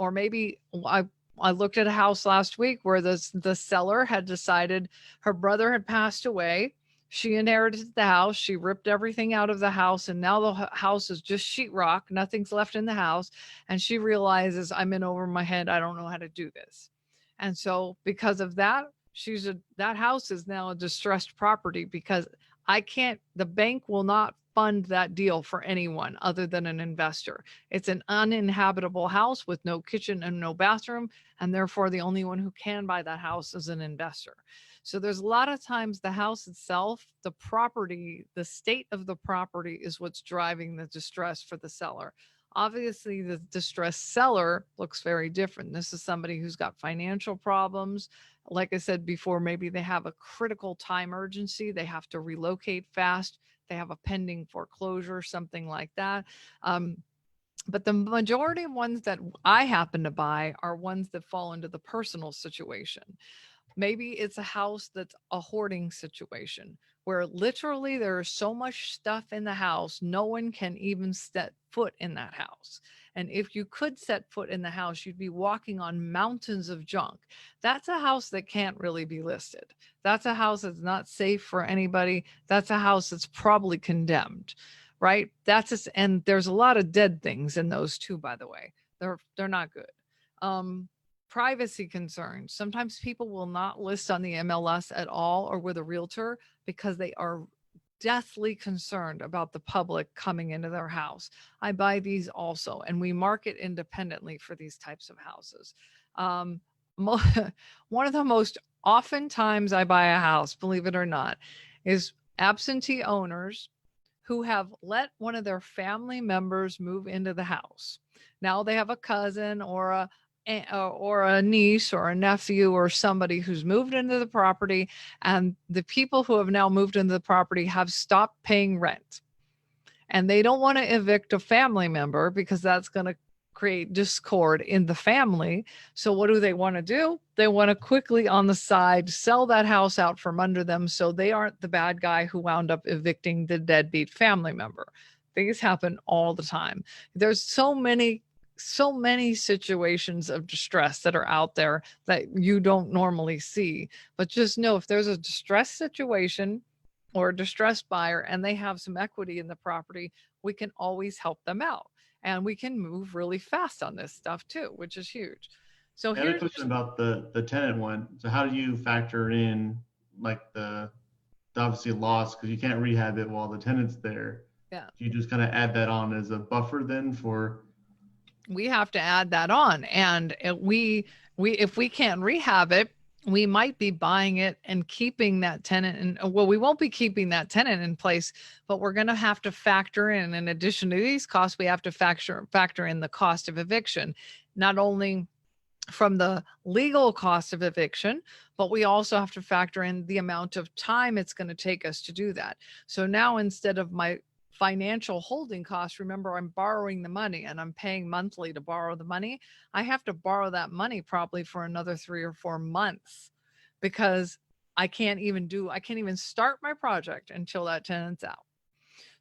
I looked at a house last week where the seller had decided her brother had passed away. She inherited the house. She ripped everything out of the house, and now the house is just sheetrock. Nothing's left in the house. And she realizes, I'm in over my head. I don't know how to do this. And so because of that, that house is now a distressed property because the bank will not fund that deal for anyone other than an investor. It's an uninhabitable house with no kitchen and no bathroom, and therefore the only one who can buy that house is an investor. So there's a lot of times the house itself, the property, the state of the property is what's driving the distress for the seller. Obviously, the distressed seller looks very different. This is somebody who's got financial problems. Like I said before, maybe they have a critical time urgency. They have to relocate fast. They have a pending foreclosure, something like that. But the majority of ones that I happen to buy are ones that fall into the personal situation. Maybe it's a house that's a hoarding situation where literally there is so much stuff in the house, no one can even set foot in that house. And if you could set foot in the house, you'd be walking on mountains of junk. That's a house that can't really be listed. That's a house that's not safe for anybody. That's a house that's probably condemned, right? And there's a lot of dead things in those too, by the way. They're not good. Um, Privacy concerns. Sometimes people will not list on the MLS at all or with a realtor because they are deathly concerned about the public coming into their house. I buy these also, and we market independently for these types of houses. Um, mo- One of the most often times I buy a house, believe it or not, is absentee owners who have let one of their family members move into the house. Now they have a cousin or a niece or a nephew or somebody who's moved into the property, and the people who have now moved into the property have stopped paying rent, and they don't want to evict a family member because that's going to create discord in the family. So what do they want to do? They want to quickly on the side sell that house out from under them so they aren't the bad guy who wound up evicting the deadbeat family member. These happen all the time. There's so many situations of distress that are out there that you don't normally see. But just know, if there's a distress situation or a distressed buyer and they have some equity in the property, we can always help them out. And we can move really fast on this stuff too, which is huge. So I had a here's question just, about the tenant one. So how do you factor in like the obviously loss because you can't rehab it while the tenant's there? yeah, Do you just kind of add that on as a buffer then for? we have to add that on. And we if we can't rehab it, we might be buying it and keeping that tenant. And well, we won't be keeping that tenant in place, but we're going to have to factor in addition to these costs, we have to factor in the cost of eviction, not only from the legal cost of eviction, but we also have to factor in the amount of time it's going to take us to do that. So now instead of my financial holding costs, remember I'm borrowing the money and I'm paying monthly to borrow the money. I have to borrow that money probably for another 3 or 4 months because I can't even start my project until that tenant's out.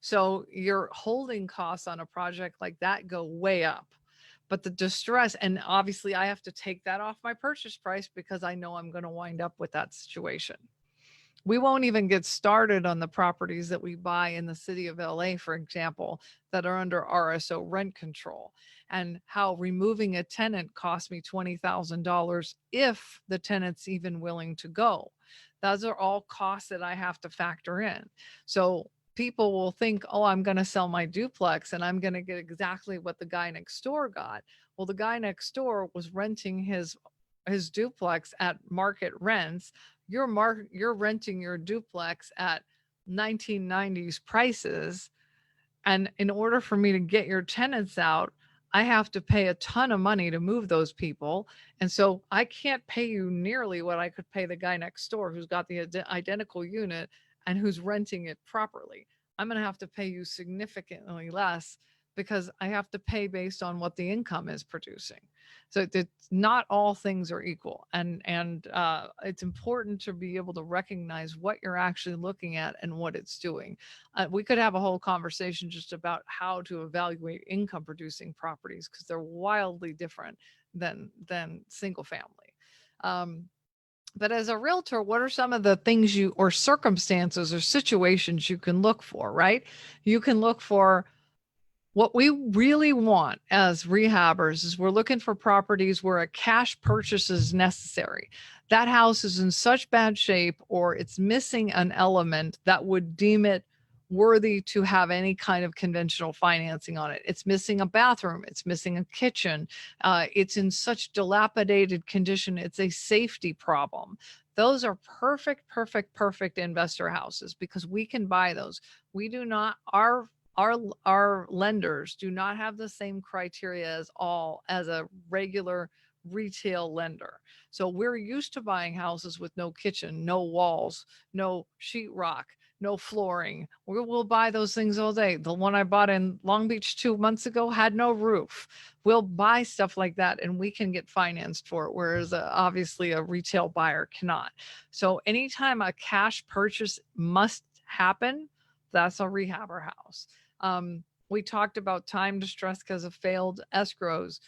So your holding costs on a project like that go way up. But the distress, and obviously I have to take that off my purchase price because I know I'm going to wind up with that situation. We won't even get started on the properties that we buy in the city of LA, for example, that are under RSO rent control, and how removing a tenant cost me $20,000 if the tenant's even willing to go. Those are all costs that I have to factor in. So people will think, oh, I'm going to sell my duplex and I'm going to get exactly what the guy next door got. Well, the guy next door was renting his duplex at market rents. You're renting your duplex at 1990s prices, and in order for me to get your tenants out, I have to pay a ton of money to move those people. And so I can't pay you nearly what I could pay the guy next door who's got the identical unit and who's renting it properly. I'm going to have to pay you significantly less because I have to pay based on what the income is producing. So it's not all things are equal, and it's important to be able to recognize what you're actually looking at and what it's doing. We could have a whole conversation just about how to evaluate income producing properties because they're wildly different than single family. Um, but as a realtor, what are some of the things you or circumstances or situations you can look for, right? You can look for what we really want as rehabbers is we're looking for properties where a cash purchase is necessary. That house is in such bad shape or it's missing an element that would deem it worthy to have any kind of conventional financing on it. It's missing a bathroom, it's missing a kitchen, it's in such dilapidated condition, it's a safety problem. Those are perfect investor houses because we can buy those. We do not, our lenders do not have the same criteria as a regular retail lender. So we're used to buying houses with no kitchen, no walls, no sheetrock, no flooring. We'll buy those things all day. The one I bought in Long Beach 2 months ago had no roof. We'll buy stuff like that and we can get financed for it, whereas obviously a retail buyer cannot. So anytime a cash purchase must happen, that's a rehabber house. We talked about time distress because of failed escrows,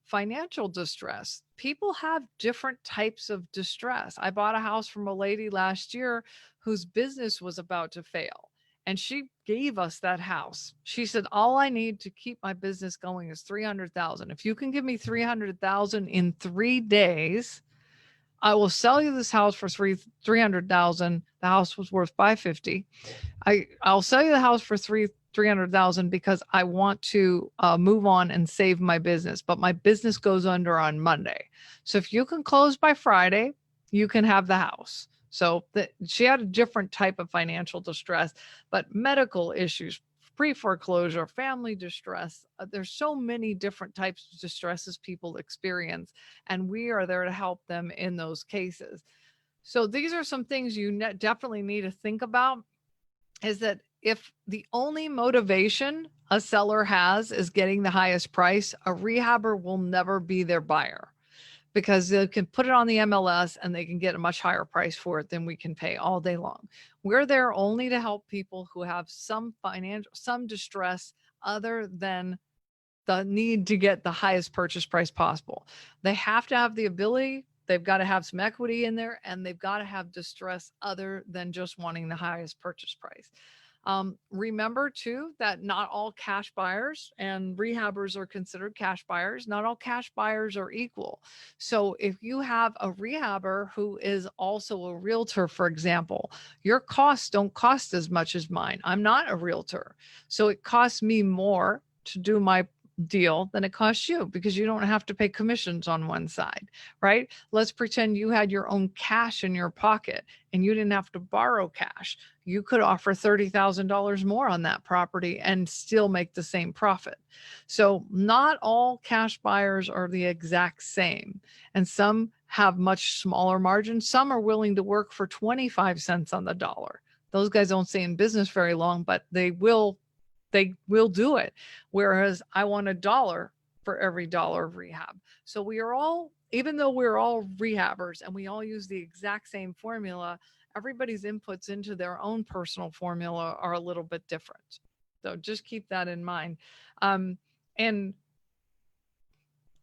financial distress. People have different types of distress. I bought a house from a lady last year whose business was about to fail. And she gave us that house. She said, all I need to keep my business going is 300,000. If you can give me 300,000 in 3 days, I will sell you this house for 300,000. The house was worth 550. I'll sell you the house for 300,000 because I want to move on and save my business, but my business goes under on Monday. So if you can close by Friday, you can have the house. So she had a different type of financial distress, but medical issues, pre-foreclosure, family distress. There's so many different types of distresses people experience, and we are there to help them in those cases. So these are some things you definitely need to think about, is that if the only motivation a seller has is getting the highest price, a rehabber will never be their buyer, because they can put it on the MLS and they can get a much higher price for it than we can pay all day long. We're there only to help people who have some distress other than the need to get the highest purchase price possible. They have to have the ability, they've got to have some equity in there, and they've got to have distress other than just wanting the highest purchase price. Remember too that not all cash buyers, and rehabbers are considered cash buyers, not all cash buyers are equal. So if you have a rehabber who is also a realtor, for example, your costs don't cost as much as mine. I'm not a realtor. So it costs me more to do my deal than it costs you, because you don't have to pay commissions on one side, right? Let's pretend you had your own cash in your pocket and you didn't have to borrow cash. You could offer $30,000 more on that property and still make the same profit. So not all cash buyers are the exact same, and some have much smaller margins. Some are willing to work for 25 cents on the dollar. Those guys don't stay in business very long, but they will do it. Whereas I want $1 for every dollar of rehab. So we are all, even though we're all rehabbers and we all use the exact same formula, everybody's inputs into their own personal formula are a little bit different. So just keep that in mind. And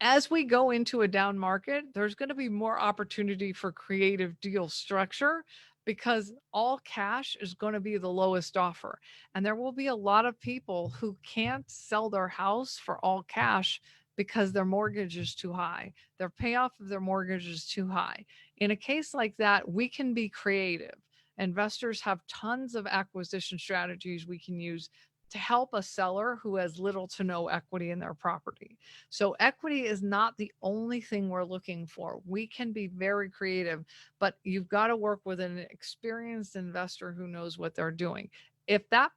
as we go into a down market, there's going to be more opportunity for creative deal structure, because all cash is going to be the lowest offer. And there will be a lot of people who can't sell their house for all cash because their mortgage is too high. Their payoff of their mortgage is too high. In a case like that, we can be creative. Investors have tons of acquisition strategies we can use to help a seller who has little to no equity in their property. So equity is not the only thing we're looking for. We can be very creative, but you've got to work with an experienced investor who knows what they're doing. If that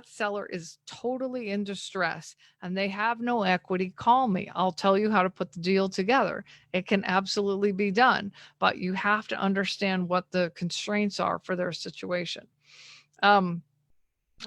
seller is totally in distress and they have no equity, call me. I'll tell you how to put the deal together. It can absolutely be done, but you have to understand what the constraints are for their situation.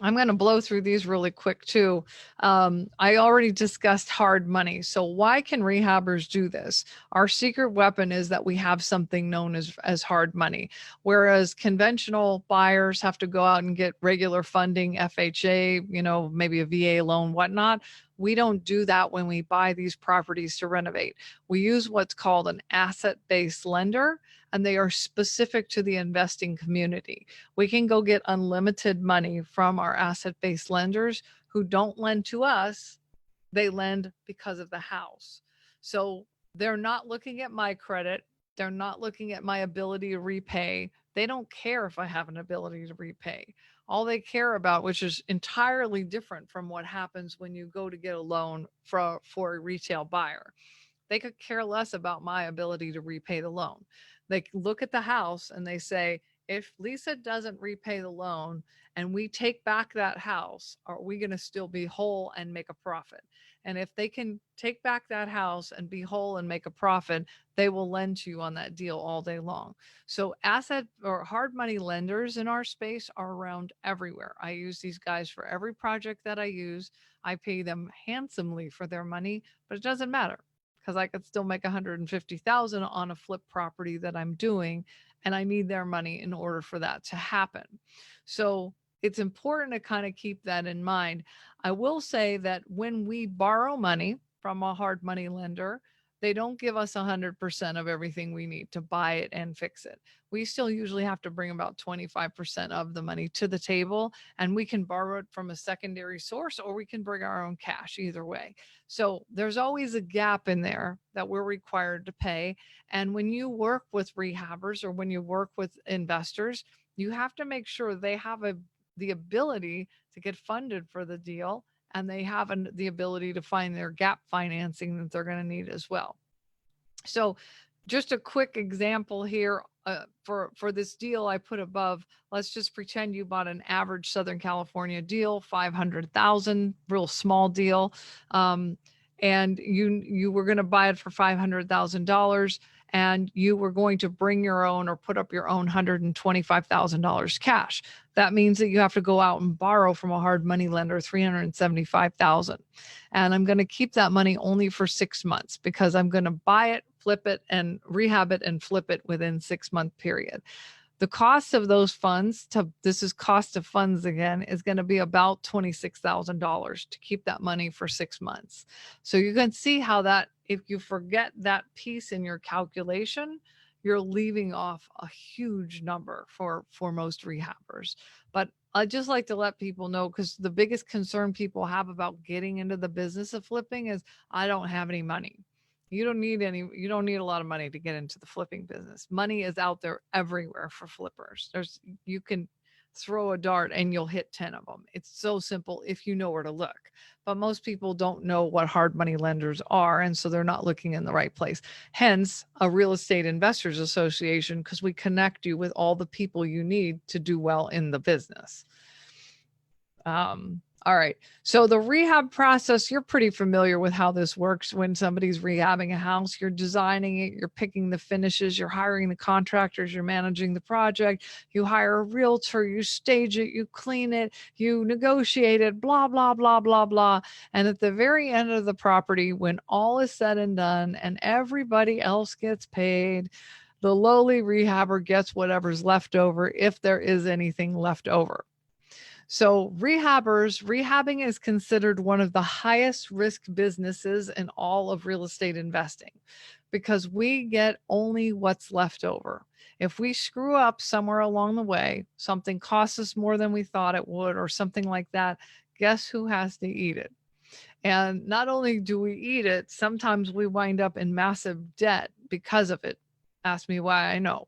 I'm going to blow through these really quick too. I already discussed hard money. So why can rehabbers do this? Our secret weapon is that we have something known as hard money, whereas conventional buyers have to go out and get regular funding, FHA, maybe a VA loan, whatnot. We don't do that when we buy these properties to renovate. We use what's called an asset-based lender, and they are specific to the investing community. We can go get unlimited money from our asset-based lenders who don't lend to us. They lend because of the house. So they're not looking at my credit. They're not looking at my ability to repay. They don't care if I have an ability to repay. All they care about, which is entirely different from what happens when you go to get a loan for a retail buyer. They could care less about my ability to repay the loan. They look at the house and they say, if Lisa doesn't repay the loan and we take back that house, are we going to still be whole and make a profit? And if they can take back that house and be whole and make a profit, they will lend to you on that deal all day long. So asset or hard money lenders in our space are around everywhere. I use these guys for every project that I use. I pay them handsomely for their money, but it doesn't matter because I could still make 150,000 on a flip property that I'm doing, and I need their money in order for that to happen. So it's important to kind of keep that in mind. I will say that when we borrow money from a hard money lender, they don't give us 100% of everything we need to buy it and fix it. We still usually have to bring about 25% of the money to the table, and we can borrow it from a secondary source or we can bring our own cash, either way. So there's always a gap in there that we're required to pay. And when you work with rehabbers or when you work with investors, you have to make sure they have the ability to get funded for the deal, and they have the ability to find their gap financing that they're going to need as well. So just a quick example here, for this deal I put above. Let's just pretend you bought an average Southern California deal, 500,000, real small deal. And you were going to buy it for $500,000, and you were going to bring your own or put up your own $125,000 cash. That means that you have to go out and borrow from a hard money lender $375,000. And I'm going to keep that money only for 6 months because I'm going to buy it, flip it, and rehab it and flip it within 6-month period. The cost of those funds, this is cost of funds again, is going to be about $26,000 to keep that money for 6 months. So you can see how that, if you forget that piece in your calculation, you're leaving off a huge number for most rehabbers. But I just like to let people know, because the biggest concern people have about getting into the business of flipping is, I don't have any money. You don't need a lot of money to get into the flipping business. Money is out there everywhere for flippers. You can throw a dart and you'll hit 10 of them. It's so simple if you know where to look. But most people don't know what hard money lenders are, and so they're not looking in the right place. Hence, a real estate investors association, because we connect you with all the people you need to do well in the business. All right. So the rehab process, you're pretty familiar with how this works. When somebody's rehabbing a house, you're designing it, you're picking the finishes, you're hiring the contractors, you're managing the project, you hire a realtor, you stage it, you clean it, you negotiate it, blah, blah, blah, blah, blah. And at the very end of the property, when all is said and done and everybody else gets paid, the lowly rehabber gets whatever's left over, if there is anything left over. So rehabbing is considered one of the highest risk businesses in all of real estate investing, because we get only what's left over. If we screw up somewhere along the way, something costs us more than we thought it would, or something like that, guess who has to eat it? And not only do we eat it, sometimes we wind up in massive debt because of it. Ask me why. I know.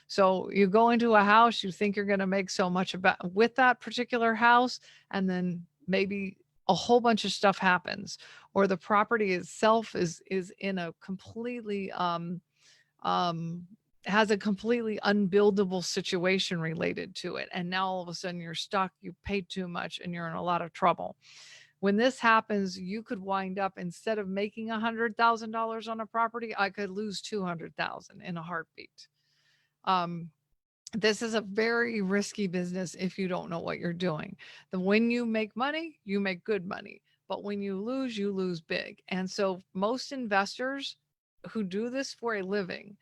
So you go into a house, you think you're going to make so much with that particular house, and then maybe a whole bunch of stuff happens, or the property itself is in a completely has a completely unbuildable situation related to it, and now all of a sudden you're stuck, you paid too much, and you're in a lot of trouble. When this happens, you could wind up, instead of making $100,000 on a property, I could lose 200,000 in a heartbeat. This is a very risky business if you don't know what you're doing. When you make money, you make good money, but when you lose big. And so most investors who do this for a living,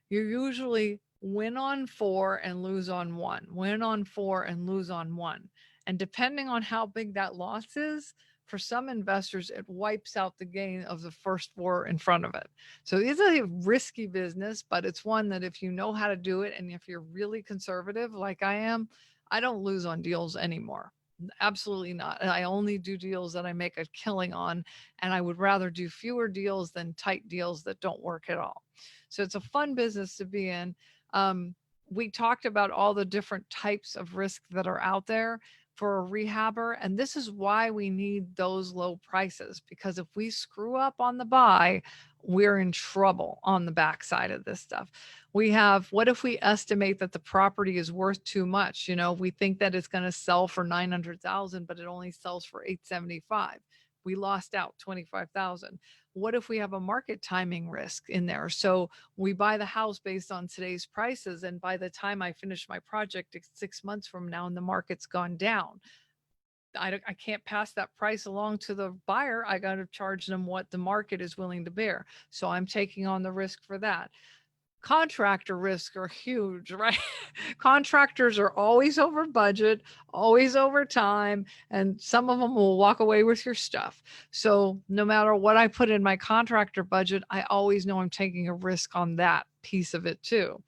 you usually win on 4 and lose on 1, win on 4 and lose on 1. And depending on how big that loss is, for some investors, it wipes out the gain of the first 4 in front of it. So it's a risky business, but it's one that if you know how to do it, and if you're really conservative like I am, I don't lose on deals anymore. Absolutely not. I only do deals that I make a killing on, and I would rather do fewer deals than tight deals that don't work at all. So it's a fun business to be in. We talked about all the different types of risk that are out there for a rehabber. And this is why we need those low prices, because if we screw up on the buy, we're in trouble on the backside of this stuff. What if we estimate that the property is worth too much? We think that it's going to sell for 900,000, but it only sells for 875. we lost out 25,000. What if we have a market timing risk in there? So we buy the house based on today's prices, and by the time I finish my project, it's 6 months from now and the market's gone down. I can't pass that price along to the buyer. I got to charge them what the market is willing to bear. So I'm taking on the risk for that. Contractor risks are huge, right? Contractors are always over budget, always over time, and some of them will walk away with your stuff. So no matter what I put in my contractor budget, I always know I'm taking a risk on that piece of it too.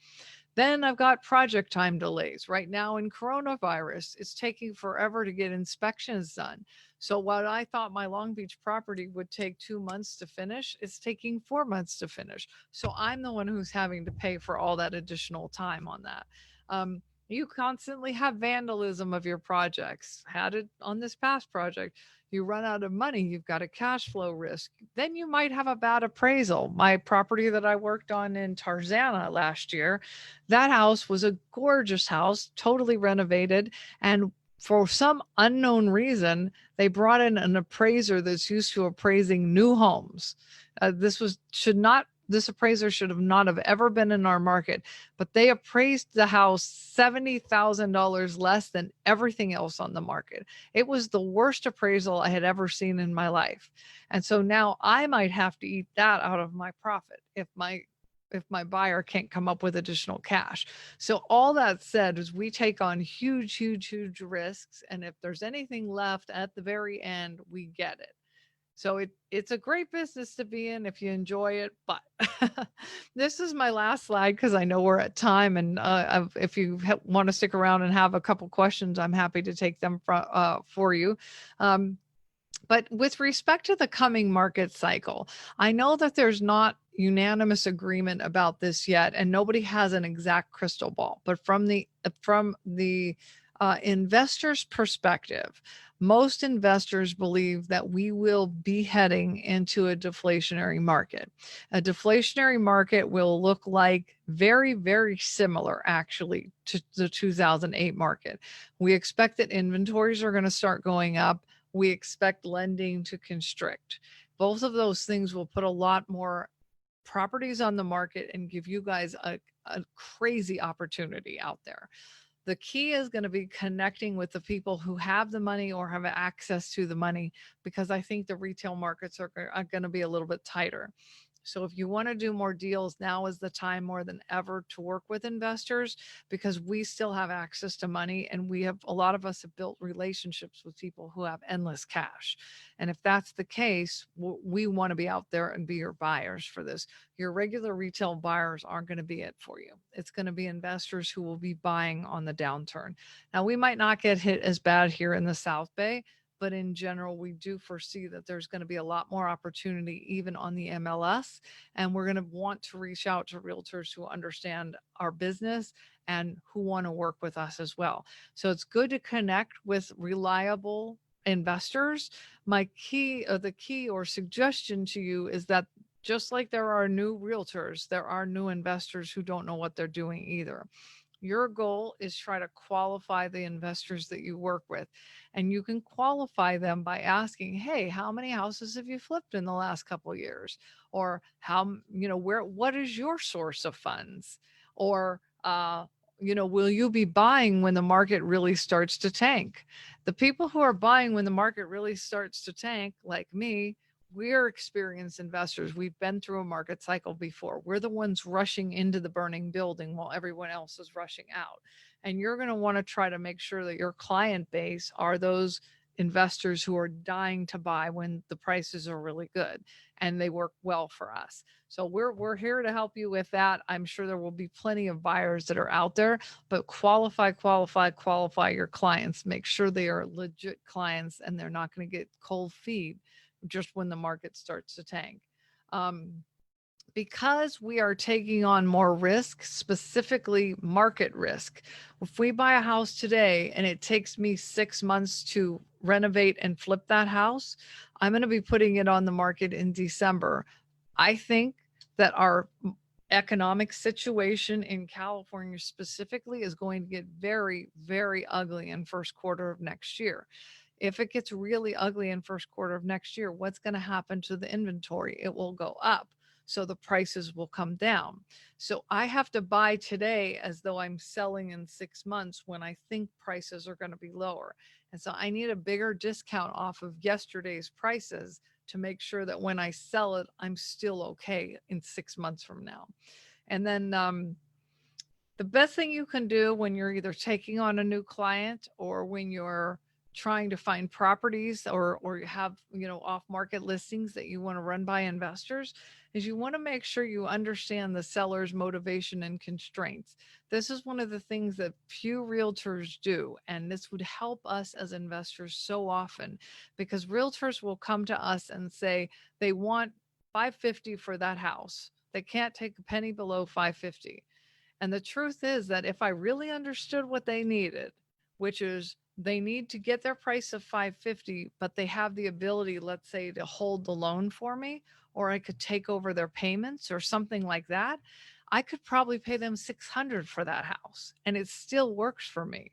Then I've got project time delays. Right now in coronavirus, it's taking forever to get inspections done. So what I thought my Long Beach property would take 2 months to finish, it's taking 4 months to finish. So I'm the one who's having to pay for all that additional time on that. You constantly have vandalism of your projects. Had it on this past project. You run out of money, you've got a cash flow risk. Then you might have a bad appraisal. My property that I worked on in Tarzana last year, that house was a gorgeous house, totally renovated. And for some unknown reason, they brought in an appraiser that's used to appraising new homes. This appraiser should have not have ever been in our market, but they appraised the house $70,000 less than everything else on the market. It was the worst appraisal I had ever seen in my life. And so now I might have to eat that out of my profit if my buyer can't come up with additional cash. So all that said is we take on huge, huge, huge risks. And if there's anything left at the very end, we get it. So it's a great business to be in if you enjoy it. But this is my last slide because I know we're at time. And if you want to stick around and have a couple questions, I'm happy to take them for you. But with respect to the coming market cycle, I know that there's not unanimous agreement about this yet, and nobody has an exact crystal ball. But from the investor's perspective, most investors believe that we will be heading into a deflationary market. A deflationary market will look like very, very similar actually to the 2008 market. We expect that inventories are going to start going up. We expect lending to constrict. Both of those things will put a lot more properties on the market and give you guys a crazy opportunity out there. The key is going to be connecting with the people who have the money or have access to the money, because I think the retail markets are going to be a little bit tighter. So if you want to do more deals, now is the time more than ever to work with investors, because we still have access to money, and a lot of us have built relationships with people who have endless cash. And if that's the case, we want to be out there and be your buyers for this. Your regular retail buyers aren't going to be it for you. It's going to be investors who will be buying on the downturn. Now, we might not get hit as bad here in the South Bay, but in general, we do foresee that there's going to be a lot more opportunity even on the MLS. And we're going to want to reach out to realtors who understand our business and who want to work with us as well. So it's good to connect with reliable investors. The key or suggestion to you is that just like there are new realtors, there are new investors who don't know what they're doing either. Your goal is try to qualify the investors that you work with. And you can qualify them by asking, hey, how many houses have you flipped in the last couple of years? Or what is your source of funds? Or, will you be buying when the market really starts to tank? The people who are buying when the market really starts to tank, like me, we're experienced investors. We've been through a market cycle before. We're the ones rushing into the burning building while everyone else is rushing out. And you're going to want to try to make sure that your client base are those investors who are dying to buy when the prices are really good and they work well for us. So we're here to help you with that. I'm sure there will be plenty of buyers that are out there, but qualify your clients. Make sure they are legit clients and they're not going to get cold feet just when the market starts to tank. Because we are taking on more risk, specifically market risk. If we buy a house today and it takes me 6 months to renovate and flip that house, I'm going to be putting it on the market in December. I think that our economic situation in California specifically is going to get very, very ugly in first quarter of next year. If it gets really ugly in first quarter of next year, what's going to happen to the inventory? It will go up. So the prices will come down. So I have to buy today as though I'm selling in 6 months when I think prices are going to be lower. And so I need a bigger discount off of yesterday's prices to make sure that when I sell it, I'm still okay in 6 months from now. And then the best thing you can do when you're either taking on a new client or when you're trying to find properties or you have, off market listings that you want to run by investors is you want to make sure you understand the seller's motivation and constraints. This is one of the things that few realtors do, and this would help us as investors so often, because realtors will come to us and say they want 550 for that house. They can't take a penny below 550. And the truth is that if I really understood what they needed, which is they need to get their price of 550, but they have the ability, let's say, to hold the loan for me, or I could take over their payments or something like that, I could probably pay them 600 for that house and it still works for me.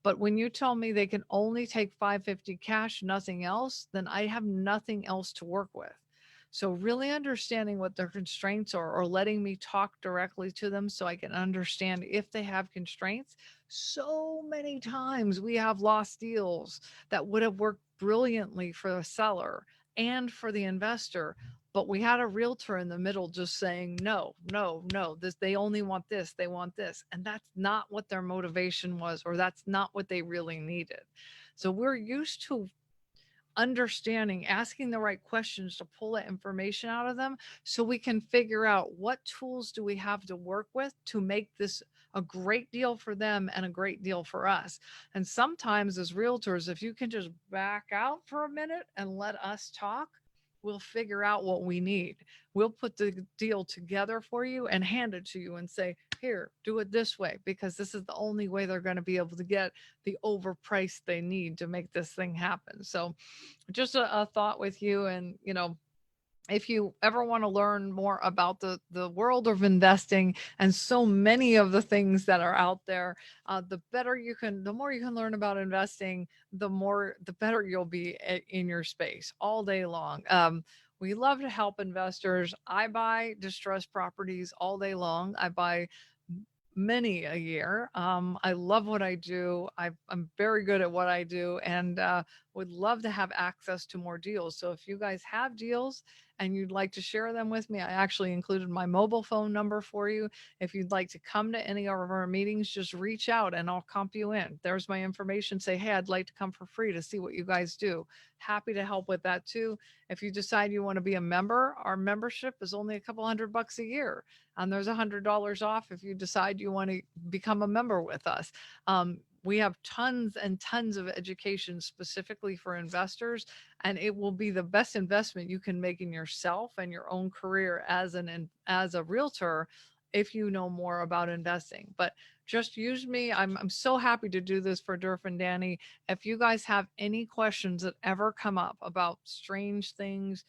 But when you tell me they can only take 550 cash, nothing else, then I have nothing else to work with. So really understanding what their constraints are, or letting me talk directly to them so I can understand if they have constraints. So many times we have lost deals that would have worked brilliantly for the seller and for the investor, but we had a realtor in the middle just saying no, no, no, this, they only want this, they want this, and that's not what their motivation was, or that's not what they really needed. So we're used to understanding, asking the right questions to pull that information out of them so we can figure out what tools do we have to work with to make this a great deal for them and a great deal for us. And sometimes as realtors, if you can just back out for a minute and let us talk, we'll figure out what we need. We'll put the deal together for you and hand it to you and say, here, do it this way, because this is the only way they're going to be able to get the overprice they need to make this thing happen. So just a thought with you. And, if you ever want to learn more about the world of investing and so many of the things that are out there, the more you can learn about investing, the better you'll be in your space all day long. We love to help investors. I buy distressed properties all day long. I buy many a year. I love what I do. I'm very good at what I do, and would love to have access to more deals. So if you guys have deals and you'd like to share them with me, I actually included my mobile phone number for you. If you'd like to come to any of our meetings, just reach out and I'll comp you in. There's my information. Say, hey, I'd like to come for free to see what you guys do. Happy to help with that too. If you decide you want to be a member, our membership is only a couple $100 a year. And there's $100 off if you decide you want to become a member with us. We have tons and tons of education specifically for investors, and it will be the best investment you can make in yourself and your own career as a realtor if you know more about investing. But just use me. I'm so happy to do this for Durf and Danny. If you guys have any questions that ever come up about strange things,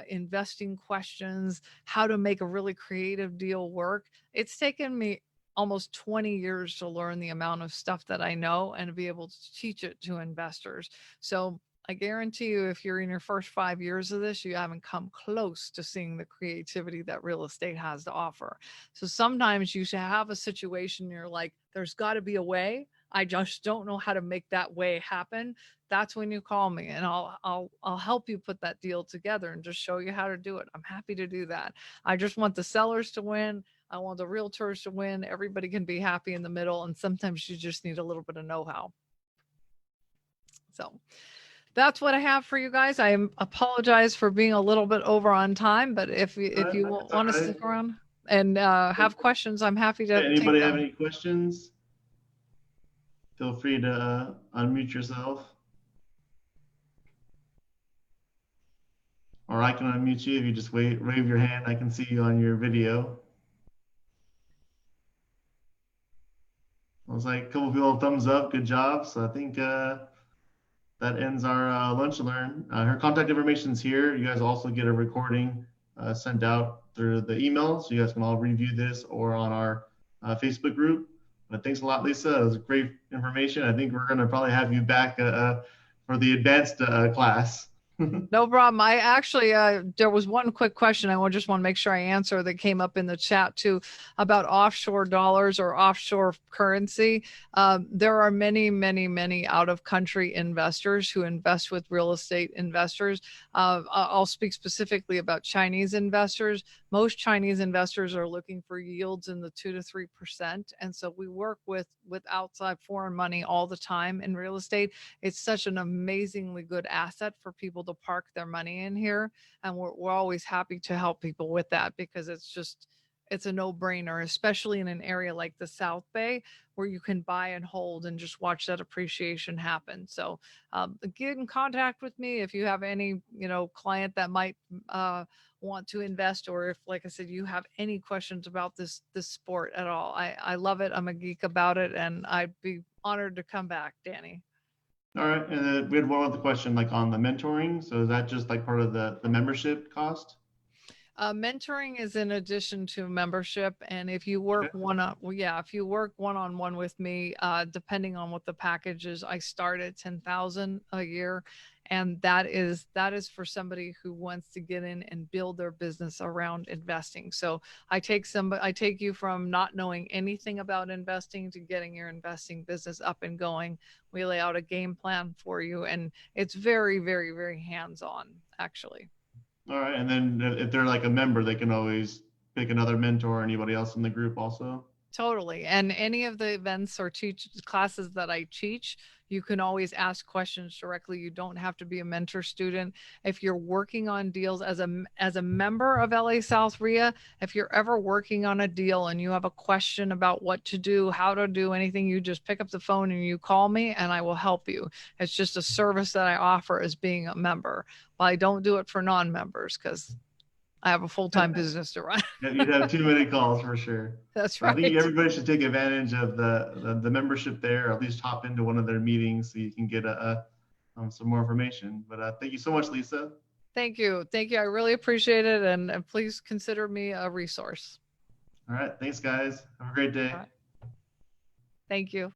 investing questions, how to make a really creative deal work, it's taken me almost 20 years to learn the amount of stuff that I know and to be able to teach it to investors. So I guarantee you, if you're in your first 5 years of this, you haven't come close to seeing the creativity that real estate has to offer. So sometimes you should have a situation, you're like, there's got to be a way. I just don't know how to make that way happen. That's when you call me and I'll help you put that deal together and just show you how to do it. I'm happy to do that. I just want the sellers to win. I want the realtors to win. Everybody can be happy in the middle. And sometimes you just need a little bit of know-how. So that's what I have for you guys. I apologize for being a little bit over on time, but if you want to stick around and have questions, I'm happy to Anybody take have them. any questions? Feel free to unmute yourself. Or I can unmute you if you just wave your hand. I can see you on your video. I was like, a couple people thumbs up, good job. So I think that ends our lunch and learn. Her contact information is here. You guys also get a recording sent out through the email, so you guys can all review this or on our Facebook group. But thanks a lot, Lisa. It was great information. I think we're going to probably have you back for the advanced class. No problem. I actually, there was one quick question just want to make sure I answer that came up in the chat too about offshore dollars or offshore currency. There are many, many, many out of country investors who invest with real estate investors. I'll speak specifically about Chinese investors. Most Chinese investors are looking for yields in the 2 to 3%. And so we work with outside foreign money all the time in real estate. It's such an amazingly good asset for people to park their money in here. And we're always happy to help people with that because it's a no brainer, especially in an area like the South Bay where you can buy and hold and just watch that appreciation happen. So get in contact with me if you have any, client that might want to invest, or if, like I said, you have any questions about this sport at all. I love it. I'm a geek about it, and I'd be honored to come back, Danny. All right, and then we had one other question, like on the mentoring. So is that just like part of the membership cost? Mentoring is in addition to membership, and if you work Okay. if you work one-on-one with me, depending on what the package is, I start at 10,000 a year, and that is for somebody who wants to get in and build their business around investing. So I take you from not knowing anything about investing to getting your investing business up and going. We lay out a game plan for you, and it's very, very, very hands-on, actually. All right, and then if they're like a member, they can always pick another mentor or anybody else in the group also. Totally. And any of the events or teach classes that I teach, you can always ask questions directly. You don't have to be a mentor student. If you're working on deals as a member of LA South REIA, if you're ever working on a deal and you have a question about what to do, how to do anything, you just pick up the phone and you call me and I will help you. It's just a service that I offer as being a member. But I don't do it for non-members because I have a full-time business to run. Yeah, you'd have too many calls for sure. That's I think right. everybody should take advantage of the membership there, or at least hop into one of their meetings so you can get some more information. But thank you so much, Lisa. Thank you. Thank you. I really appreciate it. And please consider me a resource. All right, thanks, guys. Have a great day. All right. Thank you.